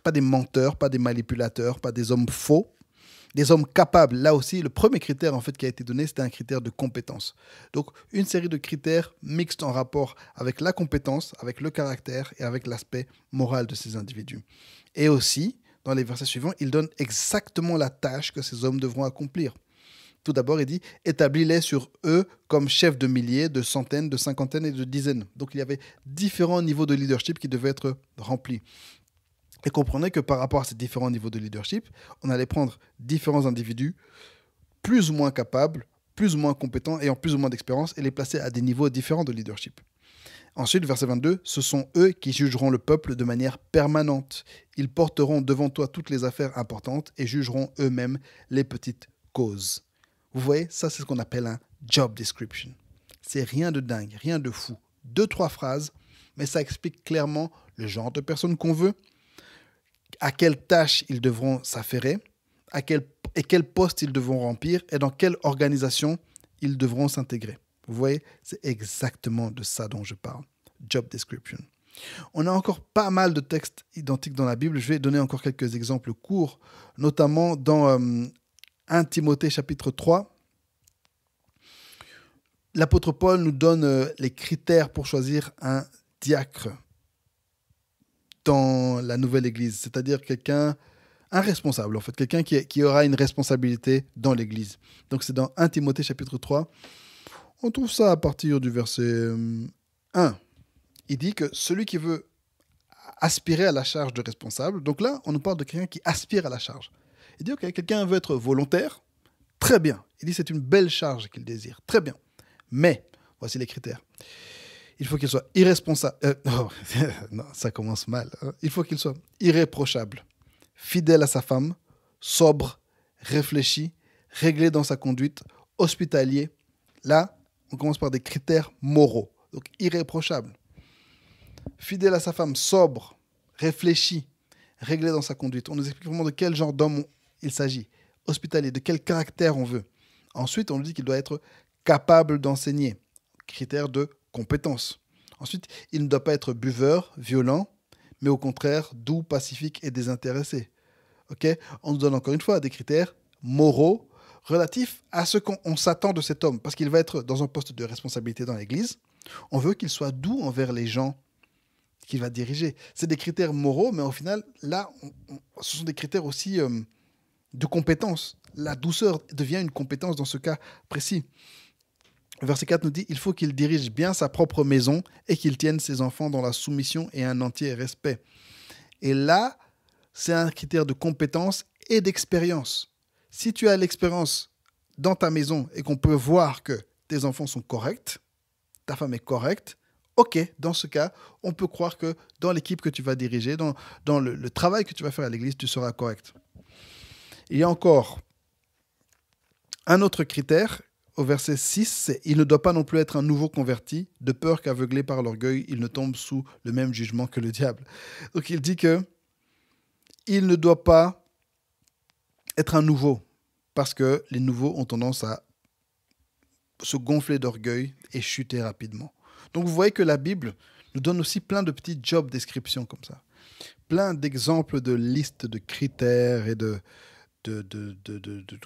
[SPEAKER 1] pas des menteurs, pas des manipulateurs, pas des hommes faux, des hommes capables. Là aussi, le premier critère en fait qui a été donné, c'était un critère de compétence. Donc, une série de critères mixtes en rapport avec la compétence, avec le caractère et avec l'aspect moral de ces individus. Et aussi, dans les versets suivants, il donne exactement la tâche que ces hommes devront accomplir. Tout d'abord, il dit « Établis-les sur eux comme chefs de milliers, de centaines, de cinquantaines et de dizaines. » Donc, il y avait différents niveaux de leadership qui devaient être remplis. Et comprenez que par rapport à ces différents niveaux de leadership, on allait prendre différents individus plus ou moins capables, plus ou moins compétents, ayant plus ou moins d'expérience, et les placer à des niveaux différents de leadership. Ensuite, verset 22, ce sont eux qui jugeront le peuple de manière permanente. Ils porteront devant toi toutes les affaires importantes et jugeront eux-mêmes les petites causes. Vous voyez, ça c'est ce qu'on appelle un job description. C'est rien de dingue, rien de fou. 2-3 phrases, mais ça explique clairement le genre de personne qu'on veut, à quelles tâches ils devront s'affairer, quel poste ils devront remplir et dans quelle organisation ils devront s'intégrer. Vous voyez, c'est exactement de ça dont je parle. Job description. On a encore pas mal de textes identiques dans la Bible. Je vais donner encore quelques exemples courts, notamment dans 1 Timothée chapitre 3. L'apôtre Paul nous donne les critères pour choisir un diacre dans la nouvelle église, c'est-à-dire un responsable, en fait, quelqu'un qui aura une responsabilité dans l'église. Donc c'est dans 1 Timothée chapitre 3. On trouve ça à partir du verset 1. Il dit que celui qui veut aspirer à la charge de responsable, donc là, on nous parle de quelqu'un qui aspire à la charge. Il dit, ok, quelqu'un veut être volontaire, très bien. Il dit, c'est une belle charge qu'il désire, très bien. Mais, voici les critères. Il faut qu'il soit irresponsable. Non, ça commence mal. Hein. Il faut qu'il soit irréprochable, fidèle à sa femme, sobre, réfléchi, réglé dans sa conduite, hospitalier. Là, on commence par des critères moraux. Donc, irréprochable. Fidèle à sa femme, sobre, réfléchi, réglé dans sa conduite. On nous explique vraiment de quel genre d'homme il s'agit. Hospitalier, de quel caractère on veut. Ensuite, on nous dit qu'il doit être capable d'enseigner. Critère de compétence. Ensuite, il ne doit pas être buveur, violent, mais au contraire, doux, pacifique et désintéressé. Okay. On nous donne encore une fois des critères moraux relatifs à ce qu'on s'attend de cet homme, parce qu'il va être dans un poste de responsabilité dans l'Église. On veut qu'il soit doux envers les gens qu'il va diriger. C'est des critères moraux, mais au final, là, ce sont des critères aussi de compétence. La douceur devient une compétence dans ce cas précis. Verset 4 nous dit, il faut qu'il dirige bien sa propre maison et qu'il tienne ses enfants dans la soumission et un entier respect. Et là, c'est un critère de compétence et d'expérience. Si tu as l'expérience dans ta maison et qu'on peut voir que tes enfants sont corrects, ta femme est correcte, ok, dans ce cas, on peut croire que dans l'équipe que tu vas diriger, dans le travail que tu vas faire à l'église, tu seras correct. Il y a encore un autre critère. Au verset 6, c'est « Il ne doit pas non plus être un nouveau converti, de peur qu'aveuglé par l'orgueil, il ne tombe sous le même jugement que le diable. » Donc il dit que il ne doit pas être un nouveau, parce que les nouveaux ont tendance à se gonfler d'orgueil et chuter rapidement. Donc vous voyez que la Bible nous donne aussi plein de petits job descriptions comme ça. Plein d'exemples de listes de critères et de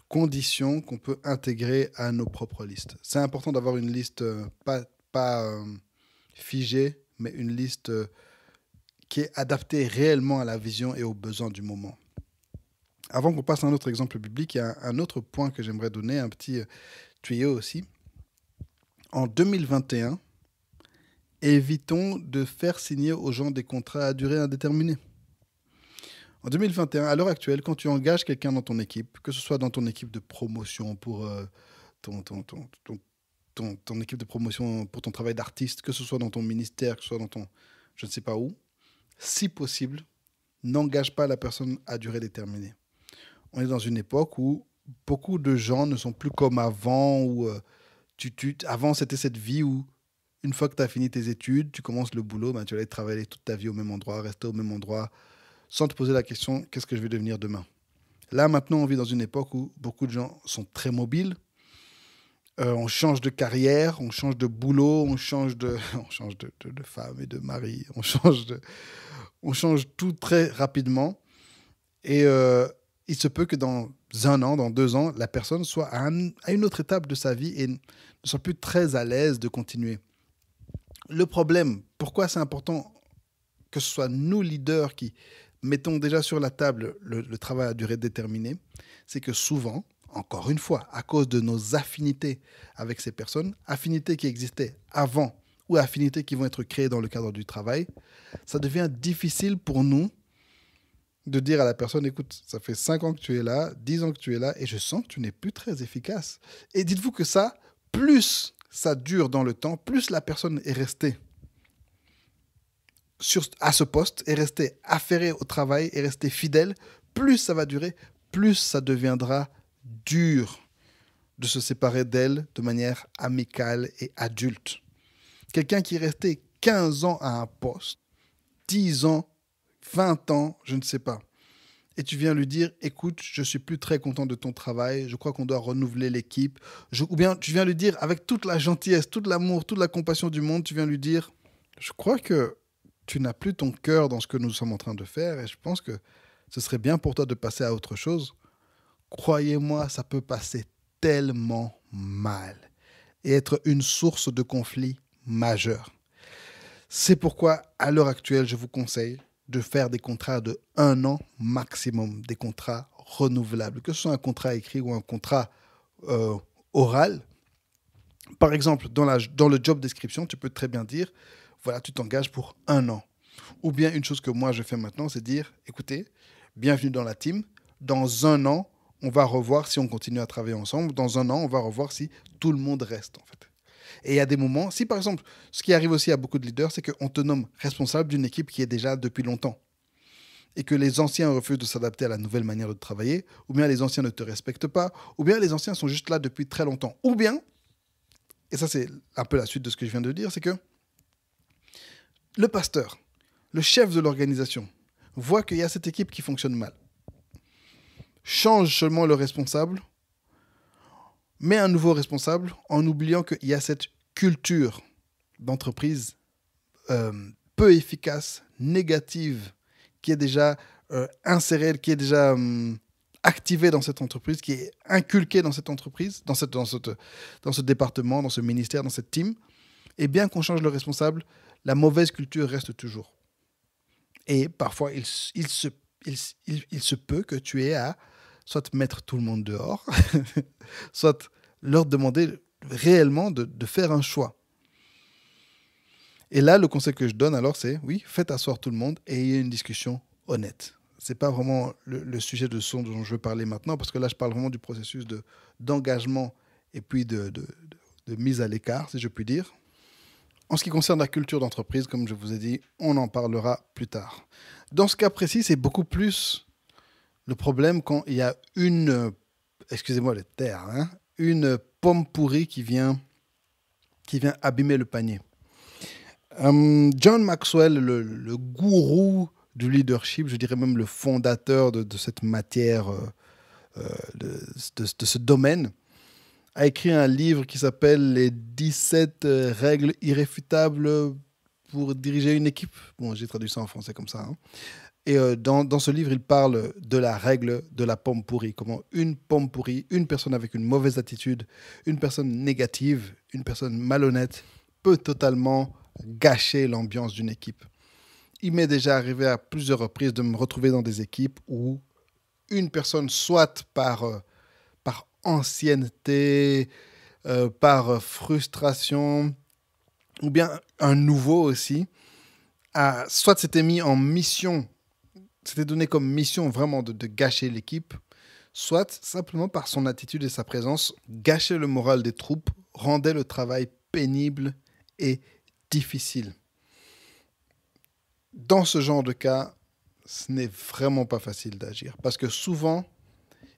[SPEAKER 1] conditions qu'on peut intégrer à nos propres listes. C'est important d'avoir une liste pas figée, mais une liste qui est adaptée réellement à la vision et aux besoins du moment. Avant qu'on passe à un autre exemple biblique, il y a un autre point que j'aimerais donner, un petit tuyau aussi. En 2021, évitons de faire signer aux gens des contrats à durée indéterminée. En 2021, à l'heure actuelle, quand tu engages quelqu'un dans ton équipe, que ce soit dans ton équipe de promotion pour ton équipe de promotion pour ton travail d'artiste, que ce soit dans ton ministère, que ce soit dans ton je ne sais pas où, si possible, n'engage pas la personne à durée déterminée. On est dans une époque où beaucoup de gens ne sont plus comme avant, où avant c'était cette vie où une fois que tu as fini tes études, tu commences le boulot, ben, tu vas aller travailler toute ta vie au même endroit, rester au même endroit, sans te poser la question, qu'est-ce que je vais devenir demain? Là, maintenant, on vit dans une époque où beaucoup de gens sont très mobiles. On change de carrière, on change de boulot, on change de femme et de mari. On change tout très rapidement. Et il se peut que dans 1 an, dans 2 ans, la personne soit à une autre étape de sa vie et ne soit plus très à l'aise de continuer. Le problème, pourquoi c'est important que ce soit nous, leaders, qui mettons déjà sur la table le travail à durée déterminée, c'est que souvent, encore une fois, à cause de nos affinités avec ces personnes, affinités qui existaient avant ou affinités qui vont être créées dans le cadre du travail, ça devient difficile pour nous de dire à la personne, écoute, ça fait 5 ans que tu es là, 10 ans que tu es là, et je sens que tu n'es plus très efficace. Et dites-vous que ça, plus ça dure dans le temps, plus la personne est restée à ce poste, est restée affairée au travail, est restée fidèle, plus ça va durer, plus ça deviendra dur de se séparer d'elle de manière amicale et adulte. Quelqu'un qui est resté 15 ans à un poste, 10 ans, 20 ans, je ne sais pas. Et tu viens lui dire, écoute, je ne suis plus très content de ton travail, je crois qu'on doit renouveler l'équipe. Ou bien tu viens lui dire, avec toute la gentillesse, tout l'amour, toute la compassion du monde, tu viens lui dire, je crois que tu n'as plus ton cœur dans ce que nous sommes en train de faire et je pense que ce serait bien pour toi de passer à autre chose. Croyez-moi, ça peut passer tellement mal et être une source de conflit majeur. C'est pourquoi, à l'heure actuelle, je vous conseille de faire des contrats de 1 an maximum, des contrats renouvelables, que ce soit un contrat écrit ou un contrat oral. Par exemple, dans le job description, tu peux très bien dire, voilà, tu t'engages pour 1 an. Ou bien une chose que moi je fais maintenant, c'est dire, écoutez, bienvenue dans la team, dans 1 an, on va revoir si on continue à travailler ensemble, dans 1 an, on va revoir si tout le monde reste en fait. Et il y a des moments, si par exemple, ce qui arrive aussi à beaucoup de leaders, c'est qu'on te nomme responsable d'une équipe qui est déjà depuis longtemps. Et que les anciens refusent de s'adapter à la nouvelle manière de travailler, ou bien les anciens ne te respectent pas, ou bien les anciens sont juste là depuis très longtemps. Ou bien, et ça c'est un peu la suite de ce que je viens de dire, c'est que le pasteur, le chef de l'organisation, voit qu'il y a cette équipe qui fonctionne mal. Change seulement le responsable, met un nouveau responsable en oubliant qu'il y a cette culture d'entreprise peu efficace, négative, qui est déjà insérée, qui est déjà activée dans cette entreprise, qui est inculquée dans cette entreprise, dans ce département, dans ce ministère, dans cette team. Et bien qu'on change le responsable, la mauvaise culture reste toujours. Et parfois, il se peut que tu aies à soit mettre tout le monde dehors, soit leur demander réellement de faire un choix. Et là, le conseil que je donne alors, c'est, oui, faites asseoir tout le monde et ayez une discussion honnête. Ce n'est pas vraiment le sujet de son dont je veux parler maintenant, parce que là, je parle vraiment du processus d'engagement et puis de mise à l'écart, si je puis dire. En ce qui concerne la culture d'entreprise, comme je vous ai dit, on en parlera plus tard. Dans ce cas précis, c'est beaucoup plus le problème quand il y a excusez-moi le terme, une pomme pourrie qui vient abîmer le panier. John Maxwell, le gourou du leadership, je dirais même le fondateur de cette matière, de ce domaine, a écrit un livre qui s'appelle Les 17 règles irréfutables pour diriger une équipe. Bon, j'ai traduit ça en français comme ça. Et dans ce livre, il parle de la règle de la pomme pourrie. Comment une pomme pourrie, une personne avec une mauvaise attitude, une personne négative, une personne malhonnête, peut totalement gâcher l'ambiance d'une équipe. Il m'est déjà arrivé à plusieurs reprises de me retrouver dans des équipes où une personne, soit par ancienneté, par frustration, ou bien un nouveau aussi, soit s'était mis en mission, s'était donné comme mission vraiment de gâcher l'équipe, soit simplement par son attitude et sa présence, gâcher le moral des troupes, rendait le travail pénible et difficile. Dans ce genre de cas, ce n'est vraiment pas facile d'agir. Parce que souvent,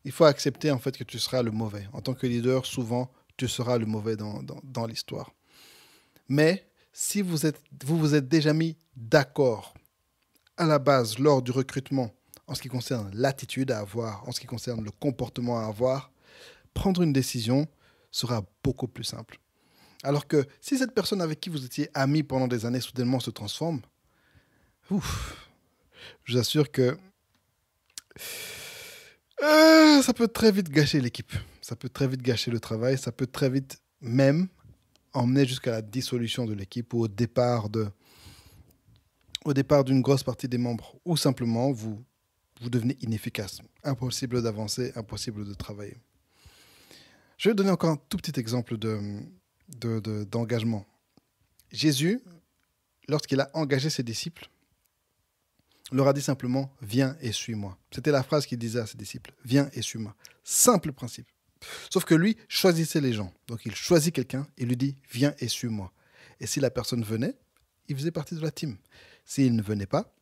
[SPEAKER 1] il faut accepter en fait que tu seras le mauvais. En tant que leader, souvent, tu seras le mauvais dans l'histoire. Mais si vous vous êtes déjà mis d'accord à la base lors du recrutement en ce qui concerne l'attitude à avoir, en ce qui concerne le comportement à avoir, prendre une décision sera beaucoup plus simple. Alors que si cette personne avec qui vous étiez amis pendant des années soudainement se transforme, je vous assure que ça peut très vite gâcher l'équipe. Ça peut très vite gâcher le travail. Ça peut très vite même emmener jusqu'à la dissolution de l'équipe ou au départ d'une grosse partie des membres. Ou simplement, vous devenez inefficace. Impossible d'avancer, impossible de travailler. Je vais donner encore un tout petit exemple d'engagement. Jésus, lorsqu'il a engagé ses disciples, leur a dit simplement « Viens et suis-moi ». C'était la phrase qu'il disait à ses disciples « Viens et suis-moi ». Simple principe. Sauf que lui choisissait les gens. Donc il choisit quelqu'un et lui dit « Viens et suis-moi ». Et si la personne venait, il faisait partie de la team. S'il ne venait pas,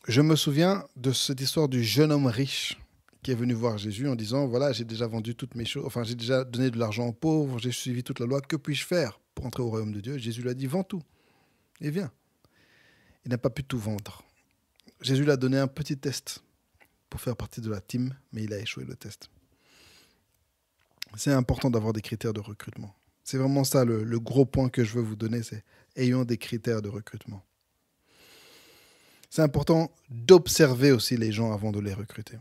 [SPEAKER 1] je me souviens de cette histoire du jeune homme riche qui est venu voir Jésus en disant « Voilà, j'ai déjà vendu toutes mes choses, enfin j'ai déjà donné de l'argent aux pauvres, j'ai suivi toute la loi, que puis-je faire pour entrer au royaume de Dieu ?» Jésus lui a dit « Vends tout et viens ». Il n'a pas pu tout vendre. Jésus lui a donné un petit test pour faire partie de la team, mais il a échoué le test. C'est important d'avoir des critères de recrutement. C'est vraiment ça le gros point que je veux vous donner, c'est ayons des critères de recrutement. C'est important d'observer aussi les gens avant de les recruter.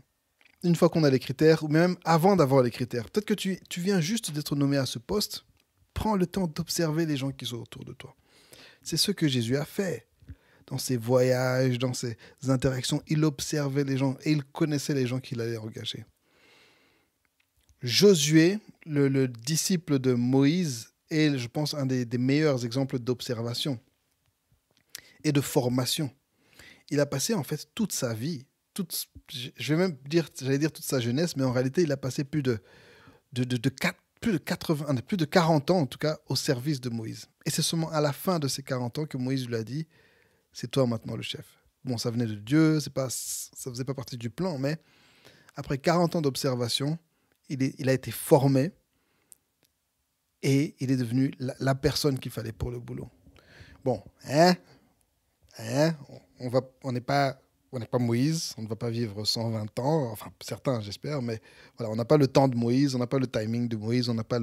[SPEAKER 1] Une fois qu'on a les critères, ou même avant d'avoir les critères, peut-être que tu viens juste d'être nommé à ce poste, prends le temps d'observer les gens qui sont autour de toi. C'est ce que Jésus a fait. Dans ses voyages, dans ses interactions, il observait les gens et il connaissait les gens qu'il allait engager. Josué, le disciple de Moïse, est, je pense, un des meilleurs exemples d'observation et de formation. Il a passé en fait toute sa vie, je vais même dire, j'allais dire toute sa jeunesse, mais en réalité, il a passé plus de 40 ans, en tout cas, au service de Moïse. Et c'est seulement à la fin de ces 40 ans que Moïse lui a dit « C'est toi maintenant le chef ». Bon, ça venait de Dieu, ça ne faisait pas partie du plan, mais après 40 ans d'observation, il a été formé et il est devenu la personne qu'il fallait pour le boulot. Bon, on n'est pas Moïse, on ne va pas vivre 120 ans, enfin certains j'espère, mais voilà, on n'a pas le temps de Moïse, on n'a pas le timing de Moïse, on n'a pas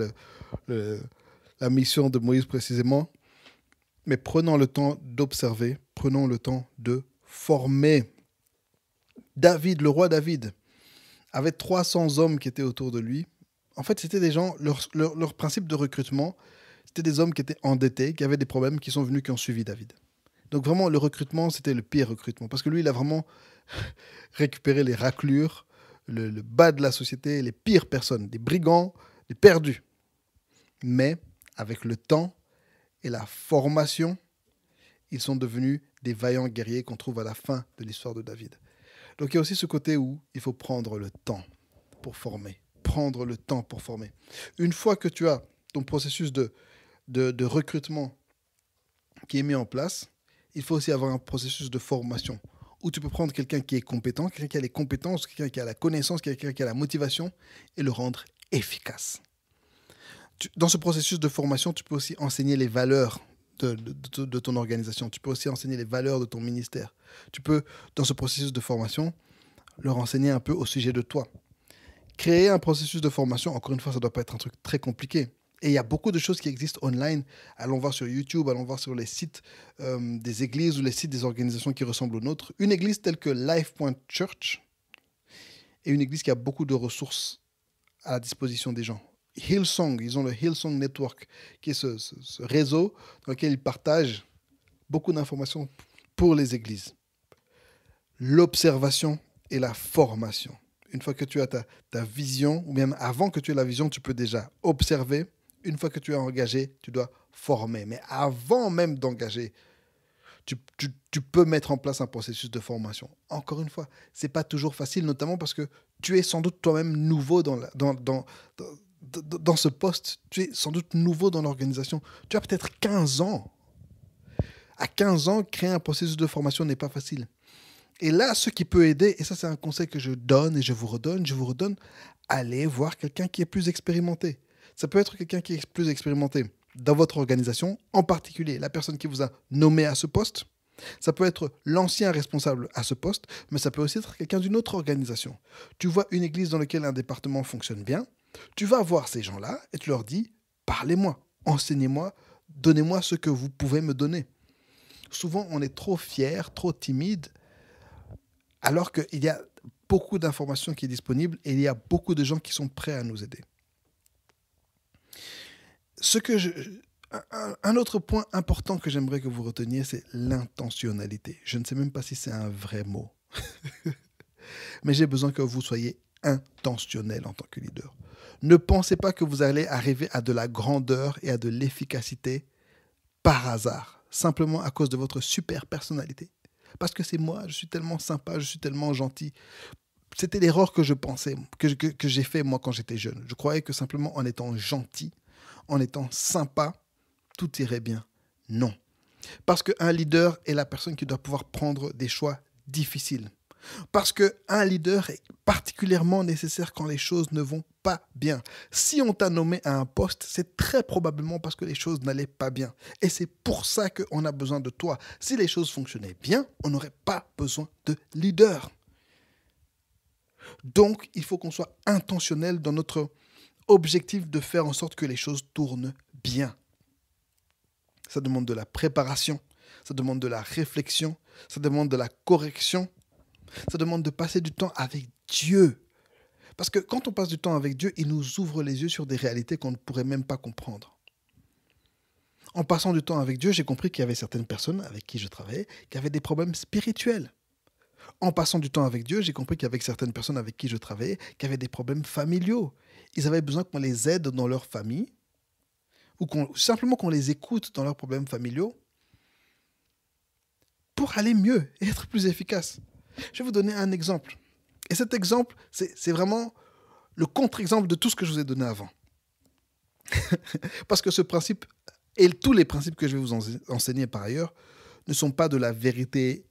[SPEAKER 1] la mission de Moïse précisément, mais prenons le temps d'observer, prenons le temps de former. David, le roi David, avait 300 hommes qui étaient autour de lui. En fait, c'était des gens, leur principe de recrutement, c'était des hommes qui étaient endettés, qui avaient des problèmes, qui ont suivi David. Donc vraiment, le recrutement, c'était le pire recrutement. Parce que lui, il a vraiment récupéré les raclures, le bas de la société, les pires personnes, des brigands, des perdus. Mais avec le temps et la formation, ils sont devenus des vaillants guerriers qu'on trouve à la fin de l'histoire de David. Donc il y a aussi ce côté où il faut prendre le temps pour former. Prendre le temps pour former. Une fois que tu as ton processus de recrutement qui est mis en place, il faut aussi avoir un processus de formation où tu peux prendre quelqu'un qui est compétent, quelqu'un qui a les compétences, quelqu'un qui a la connaissance, quelqu'un qui a la motivation et le rendre efficace. Dans ce processus de formation, tu peux aussi enseigner les valeurs de ton organisation. Tu peux aussi enseigner les valeurs de ton ministère. Tu peux, dans ce processus de formation, leur enseigner un peu au sujet de toi. Créer un processus de formation, encore une fois, ça ne doit pas être un truc très compliqué. Et il y a beaucoup de choses qui existent online. Allons voir sur YouTube, allons voir sur les sites des églises ou les sites des organisations qui ressemblent aux nôtres. Une église telle que Life.Church est une église qui a beaucoup de ressources à la disposition des gens. Hillsong, ils ont le Hillsong Network, qui est ce réseau dans lequel ils partagent beaucoup d'informations pour les églises. L'observation et la formation. Une fois que tu as ta vision, ou même avant que tu aies la vision, tu peux déjà observer. Une fois que tu es engagé, tu dois former. Mais avant même d'engager, tu peux mettre en place un processus de formation. Encore une fois, ce n'est pas toujours facile, notamment parce que tu es sans doute toi-même nouveau dans ce poste. Tu es sans doute nouveau dans l'organisation. Tu as peut-être 15 ans. À 15 ans, créer un processus de formation n'est pas facile. Et là, ce qui peut aider, et ça c'est un conseil que je donne et je vous redonne, allez voir quelqu'un qui est plus expérimenté. Ça peut être quelqu'un qui est plus expérimenté dans votre organisation, en particulier la personne qui vous a nommé à ce poste. Ça peut être l'ancien responsable à ce poste, mais ça peut aussi être quelqu'un d'une autre organisation. Tu vois une église dans laquelle un département fonctionne bien, tu vas voir ces gens-là et tu leur dis « Parlez-moi, enseignez-moi, donnez-moi ce que vous pouvez me donner ». Souvent, on est trop fier, trop timide, alors qu'il y a beaucoup d'informations qui sont disponibles et il y a beaucoup de gens qui sont prêts à nous aider. Un autre point important que j'aimerais que vous reteniez, c'est l'intentionnalité. Je ne sais même pas si c'est un vrai mot. Mais j'ai besoin que vous soyez intentionnel en tant que leader. Ne pensez pas que vous allez arriver à de la grandeur et à de l'efficacité par hasard. simplement à cause de votre super personnalité. Parce que c'est moi, je suis tellement sympa, je suis tellement gentil. C'était l'erreur que je pensais, que j'ai fait moi quand j'étais jeune. Je croyais que simplement en étant gentil, en étant sympa, tout irait bien. Non. Parce qu'un leader est la personne qui doit pouvoir prendre des choix difficiles. Parce qu'un leader est particulièrement nécessaire quand les choses ne vont pas bien. Si on t'a nommé à un poste, c'est très probablement parce que les choses n'allaient pas bien. Et c'est pour ça qu'on a besoin de toi. Si les choses fonctionnaient bien, on n'aurait pas besoin de leader. Donc, il faut qu'on soit intentionnel dans notre objectif de faire en sorte que les choses tournent bien. Ça demande de la préparation, ça demande de la réflexion, ça demande de la correction, ça demande de passer du temps avec Dieu. Parce que quand on passe du temps avec Dieu, il nous ouvre les yeux sur des réalités qu'on ne pourrait même pas comprendre. En passant du temps avec Dieu, j'ai compris qu'il y avait certaines personnes avec qui je travaillais qui avaient des problèmes spirituels. En passant du temps avec Dieu, j'ai compris qu'il y avait certaines personnes avec qui je travaillais qui avaient des problèmes familiaux. Ils avaient besoin qu'on les aide dans leur famille ou simplement qu'on les écoute dans leurs problèmes familiaux pour aller mieux et être plus efficace. Je vais vous donner un exemple. Et cet exemple, c'est vraiment le contre-exemple de tout ce que je vous ai donné avant. Parce que ce principe, et tous les principes que je vais vous enseigner par ailleurs, ne sont pas de la vérité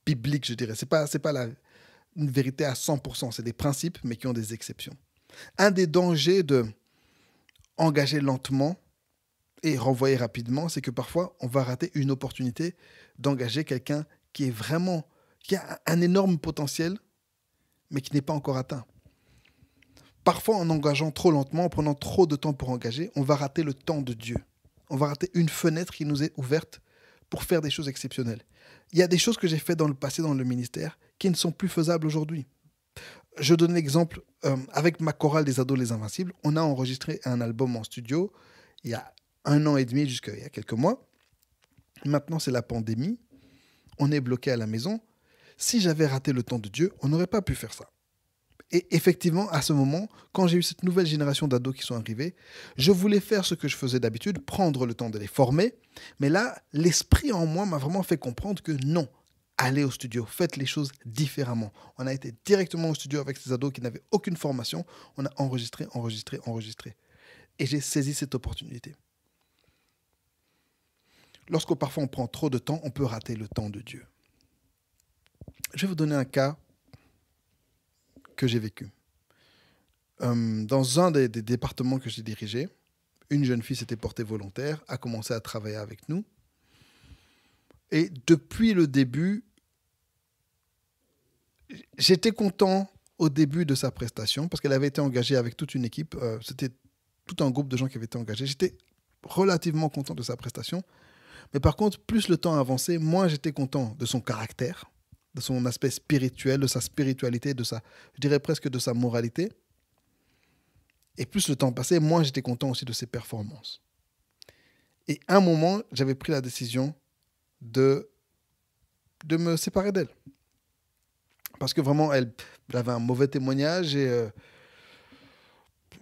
[SPEAKER 1] biblique, je dirais. Ce n'est pas une vérité à 100%. C'est des principes, mais qui ont des exceptions. Un des dangers de engager lentement et renvoyer rapidement, c'est que parfois, on va rater une opportunité d'engager quelqu'un qui a un énorme potentiel, mais qui n'est pas encore atteint. Parfois, en engageant trop lentement, en prenant trop de temps pour engager, on va rater le temps de Dieu. On va rater une fenêtre qui nous est ouverte pour faire des choses exceptionnelles. Il y a des choses que j'ai faites dans le passé dans le ministère qui ne sont plus faisables aujourd'hui. Je donne l'exemple, avec ma chorale des ados les Invincibles, on a enregistré un album en studio il y a 1 an et demi jusqu'à il y a quelques mois. Maintenant, c'est la pandémie. On est bloqué à la maison. Si j'avais raté le temps de Dieu, on n'aurait pas pu faire ça. Et effectivement, à ce moment, quand j'ai eu cette nouvelle génération d'ados qui sont arrivés, je voulais faire ce que je faisais d'habitude, prendre le temps de les former. Mais là, l'esprit en moi m'a vraiment fait comprendre que non, allez au studio, faites les choses différemment. On a été directement au studio avec ces ados qui n'avaient aucune formation. On a enregistré. Et j'ai saisi cette opportunité. Lorsque parfois on prend trop de temps, on peut rater le temps de Dieu. Je vais vous donner un cas que j'ai vécu. Dans un des départements que j'ai dirigé, une jeune fille s'était portée volontaire, a commencé à travailler avec nous. Et depuis le début, j'étais content au début de sa prestation parce qu'elle avait été engagée avec toute une équipe. C'était tout un groupe de gens qui avaient été engagés. J'étais relativement content de sa prestation. Mais par contre, plus le temps avançait, moins j'étais content de son caractère, de son aspect spirituel, de sa spiritualité, je dirais presque de sa moralité. Et plus le temps passait, moins j'étais content aussi de ses performances. Et à un moment, j'avais pris la décision de me séparer d'elle. Parce que vraiment, elle avait un mauvais témoignage et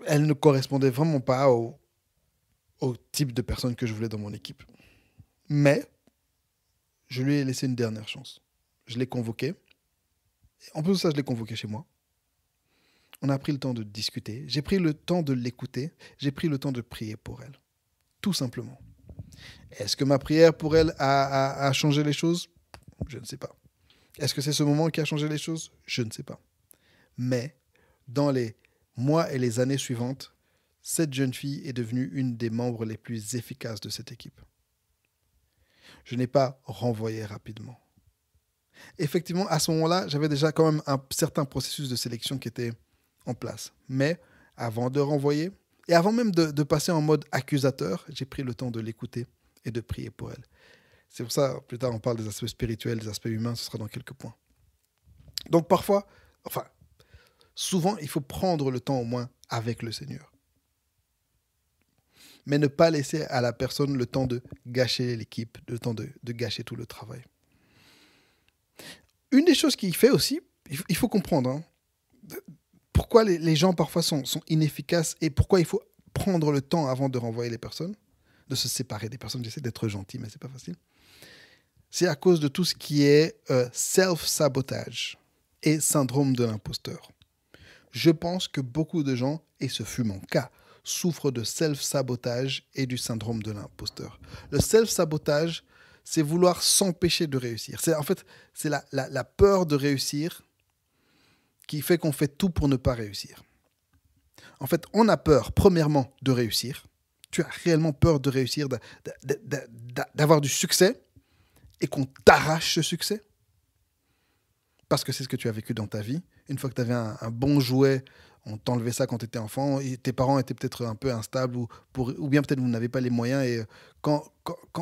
[SPEAKER 1] elle ne correspondait vraiment pas au type de personne que je voulais dans mon équipe. Mais je lui ai laissé une dernière chance. Je l'ai convoquée. En plus de ça, je l'ai convoquée chez moi. On a pris le temps de discuter. J'ai pris le temps de l'écouter. J'ai pris le temps de prier pour elle. Tout simplement. Est-ce que ma prière pour elle a changé les choses ? Je ne sais pas. Est-ce que c'est ce moment qui a changé les choses ? Je ne sais pas. Mais dans les mois et les années suivantes, cette jeune fille est devenue une des membres les plus efficaces de cette équipe. Je n'ai pas renvoyé rapidement. Effectivement, à ce moment-là, j'avais déjà quand même un certain processus de sélection qui était en place. Mais avant de renvoyer, et avant même de passer en mode accusateur, j'ai pris le temps de l'écouter et de prier pour elle. C'est pour ça, plus tard, on parle des aspects spirituels, des aspects humains, ce sera dans quelques points. Donc souvent, il faut prendre le temps au moins avec le Seigneur. Mais ne pas laisser à la personne le temps de gâcher l'équipe, le temps de gâcher tout le travail. Une des choses qu'il fait aussi, il faut comprendre pourquoi les gens parfois sont inefficaces et pourquoi il faut prendre le temps avant de renvoyer les personnes. de se séparer des personnes. J'essaie d'être gentil, mais c'est pas facile. C'est à cause de tout ce qui est self-sabotage et syndrome de l'imposteur. Je pense que beaucoup de gens, et ce fut mon cas, souffrent de self-sabotage et du syndrome de l'imposteur. Le self-sabotage, c'est vouloir s'empêcher de réussir. C'est la peur de réussir qui fait qu'on fait tout pour ne pas réussir. En fait, on a peur, premièrement, de réussir. Tu as réellement peur de réussir, d'avoir du succès et qu'on t'arrache ce succès. Parce que c'est ce que tu as vécu dans ta vie. Une fois que tu avais un bon jouet, on t'enlevait ça quand tu étais enfant, et tes parents étaient peut-être un peu instables, ou bien peut-être vous n'avez pas les moyens, et quand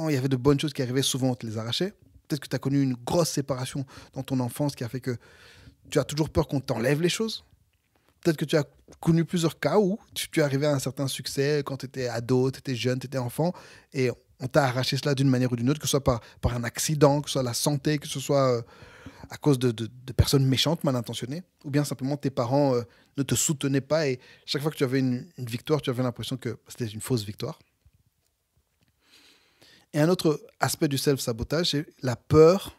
[SPEAKER 1] il y avait de bonnes choses qui arrivaient, souvent on te les arrachait. Peut-être que tu as connu une grosse séparation dans ton enfance qui a fait que tu as toujours peur qu'on t'enlève les choses. Peut-être que tu as connu plusieurs cas où tu es arrivé à un certain succès quand tu étais ado, tu étais jeune, tu étais enfant, et on t'a arraché cela d'une manière ou d'une autre, que ce soit par un accident, que ce soit la santé, que ce soit à cause de personnes méchantes, mal intentionnées, ou bien simplement tes parents ne te soutenaient pas, et chaque fois que tu avais une victoire, tu avais l'impression que c'était une fausse victoire. Et un autre aspect du self-sabotage, c'est la peur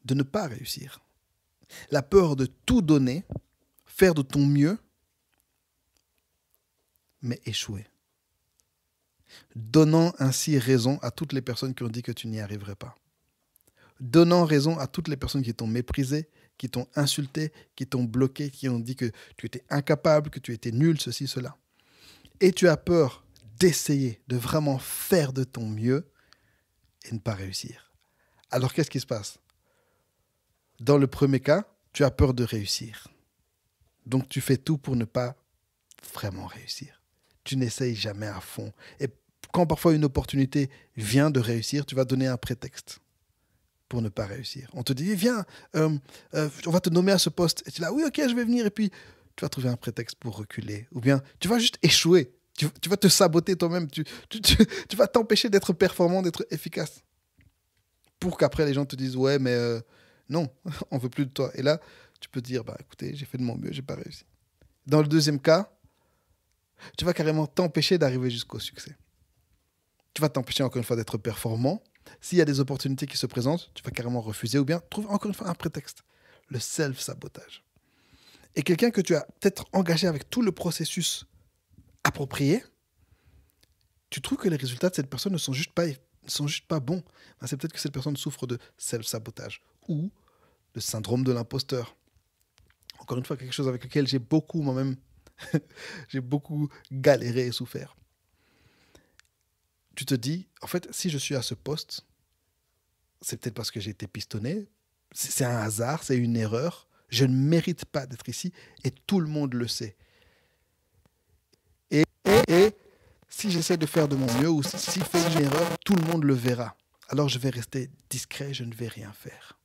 [SPEAKER 1] de ne pas réussir. La peur de tout donner, faire de ton mieux, mais échouer. Donnant ainsi raison à toutes les personnes qui ont dit que tu n'y arriverais pas. Donnant raison à toutes les personnes qui t'ont méprisé, qui t'ont insulté, qui t'ont bloqué, qui ont dit que tu étais incapable, que tu étais nul, ceci, cela. Et tu as peur d'essayer, de vraiment faire de ton mieux et ne pas réussir. Alors qu'est-ce qui se passe? Dans le premier cas, tu as peur de réussir. Donc tu fais tout pour ne pas vraiment réussir. Tu n'essayes jamais à fond. Et quand parfois une opportunité vient de réussir, tu vas donner un prétexte pour ne pas réussir. On te dit, viens, on va te nommer à ce poste. Et tu es là, oui, ok, je vais venir. Et puis, tu vas trouver un prétexte pour reculer. Ou bien, tu vas juste échouer. Tu vas te saboter toi-même. Tu vas t'empêcher d'être performant, d'être efficace. Pour qu'après, les gens te disent, ouais, mais non, on veut plus de toi. Et là, tu peux dire, bah, écoutez, j'ai fait de mon mieux, j'ai pas réussi. Dans le deuxième cas, tu vas carrément t'empêcher d'arriver jusqu'au succès. Tu vas t'empêcher encore une fois d'être performant. S'il y a des opportunités qui se présentent, tu vas carrément refuser ou bien trouver encore une fois un prétexte. Le self-sabotage. Et quelqu'un que tu as peut-être engagé avec tout le processus approprié, tu trouves que les résultats de cette personne ne sont juste pas bons. Ben, c'est peut-être que cette personne souffre de self-sabotage ou de syndrome de l'imposteur. Encore une fois, quelque chose avec lequel j'ai beaucoup moi-même, j'ai beaucoup galéré et souffert. Tu te dis, en fait, si je suis à ce poste, c'est peut-être parce que j'ai été pistonné, c'est un hasard, c'est une erreur, je ne mérite pas d'être ici et tout le monde le sait. Et si j'essaie de faire de mon mieux ou si je fais une erreur, tout le monde le verra. Alors je vais rester discret, je ne vais rien faire.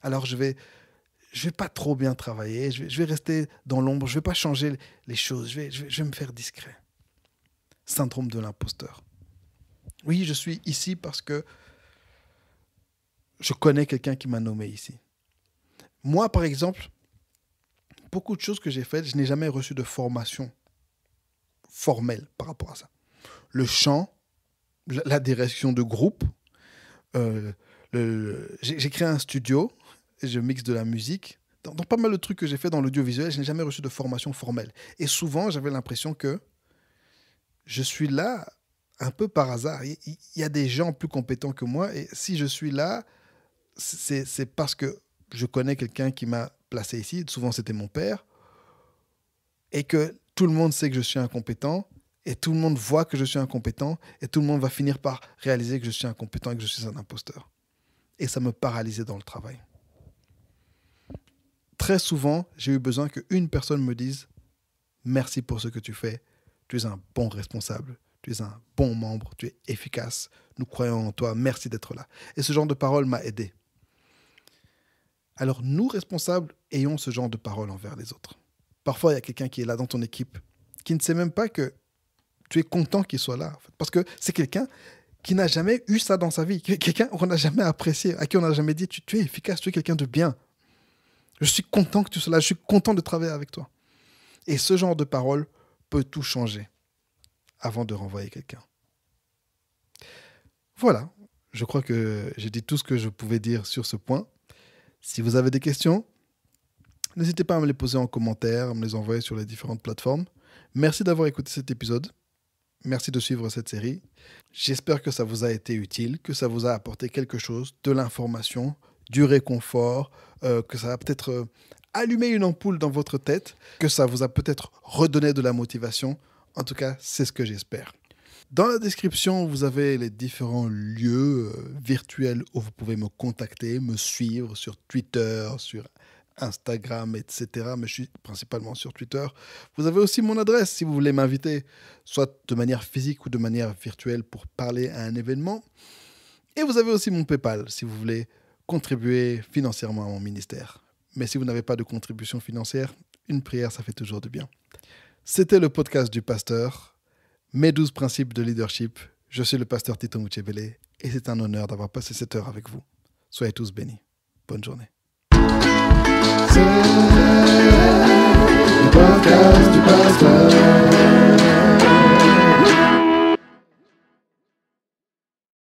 [SPEAKER 1] Alors je vais pas trop bien travailler, je vais rester dans l'ombre, je ne vais pas changer les choses, je vais me faire discret. Syndrome de l'imposteur. Oui, je suis ici parce que je connais quelqu'un qui m'a nommé ici. Moi, par exemple, beaucoup de choses que j'ai faites, je n'ai jamais reçu de formation formelle par rapport à ça. Le chant, la direction de groupe, j'ai créé un studio et je mixe de la musique. Dans pas mal de trucs que j'ai fait dans l'audiovisuel, je n'ai jamais reçu de formation formelle. Et souvent, j'avais l'impression que je suis là un peu par hasard. Il y a des gens plus compétents que moi et si je suis là, c'est parce que je connais quelqu'un qui m'a placé ici. Souvent, c'était mon père. Et que tout le monde sait que je suis incompétent et tout le monde voit que je suis incompétent et tout le monde va finir par réaliser que je suis incompétent et que je suis un imposteur. Et ça me paralysait dans le travail. Très souvent, j'ai eu besoin qu'une personne me dise « Merci pour ce que tu fais. Tu es un bon responsable. Tu es un bon membre. Tu es efficace. Nous croyons en toi. Merci d'être là. » Et ce genre de parole m'a aidé. Alors, nous, responsables, ayons ce genre de parole envers les autres. Parfois, il y a quelqu'un qui est là dans ton équipe qui ne sait même pas que tu es content qu'il soit là. En fait, parce que c'est quelqu'un qui n'a jamais eu ça dans sa vie. Quelqu'un qu'on n'a jamais apprécié, à qui on n'a jamais dit tu es efficace, tu es quelqu'un de bien. Je suis content que tu sois là, je suis content de travailler avec toi. Et ce genre de parole peut tout changer avant de renvoyer quelqu'un. Voilà, je crois que j'ai dit tout ce que je pouvais dire sur ce point. Si vous avez des questions, n'hésitez pas à me les poser en commentaire, à me les envoyer sur les différentes plateformes. Merci d'avoir écouté cet épisode. Merci de suivre cette série. J'espère que ça vous a été utile, que ça vous a apporté quelque chose, de l'information, du réconfort, que ça a peut-être allumé une ampoule dans votre tête, que ça vous a peut-être redonné de la motivation. En tout cas, c'est ce que j'espère. Dans la description, vous avez les différents lieux virtuels où vous pouvez me contacter, me suivre sur Twitter, sur Instagram, etc. Mais je suis principalement sur Twitter. Vous avez aussi mon adresse si vous voulez m'inviter, soit de manière physique ou de manière virtuelle pour parler à un événement. Et vous avez aussi mon PayPal si vous voulez contribuer financièrement à mon ministère. Mais si vous n'avez pas de contribution financière, une prière, ça fait toujours du bien. C'était le podcast du pasteur, mes 12 principes de leadership. Je suis le pasteur Tito Muchebele et c'est un honneur d'avoir passé cette heure avec vous. Soyez tous bénis. Bonne journée. C'est le podcast du pasteur.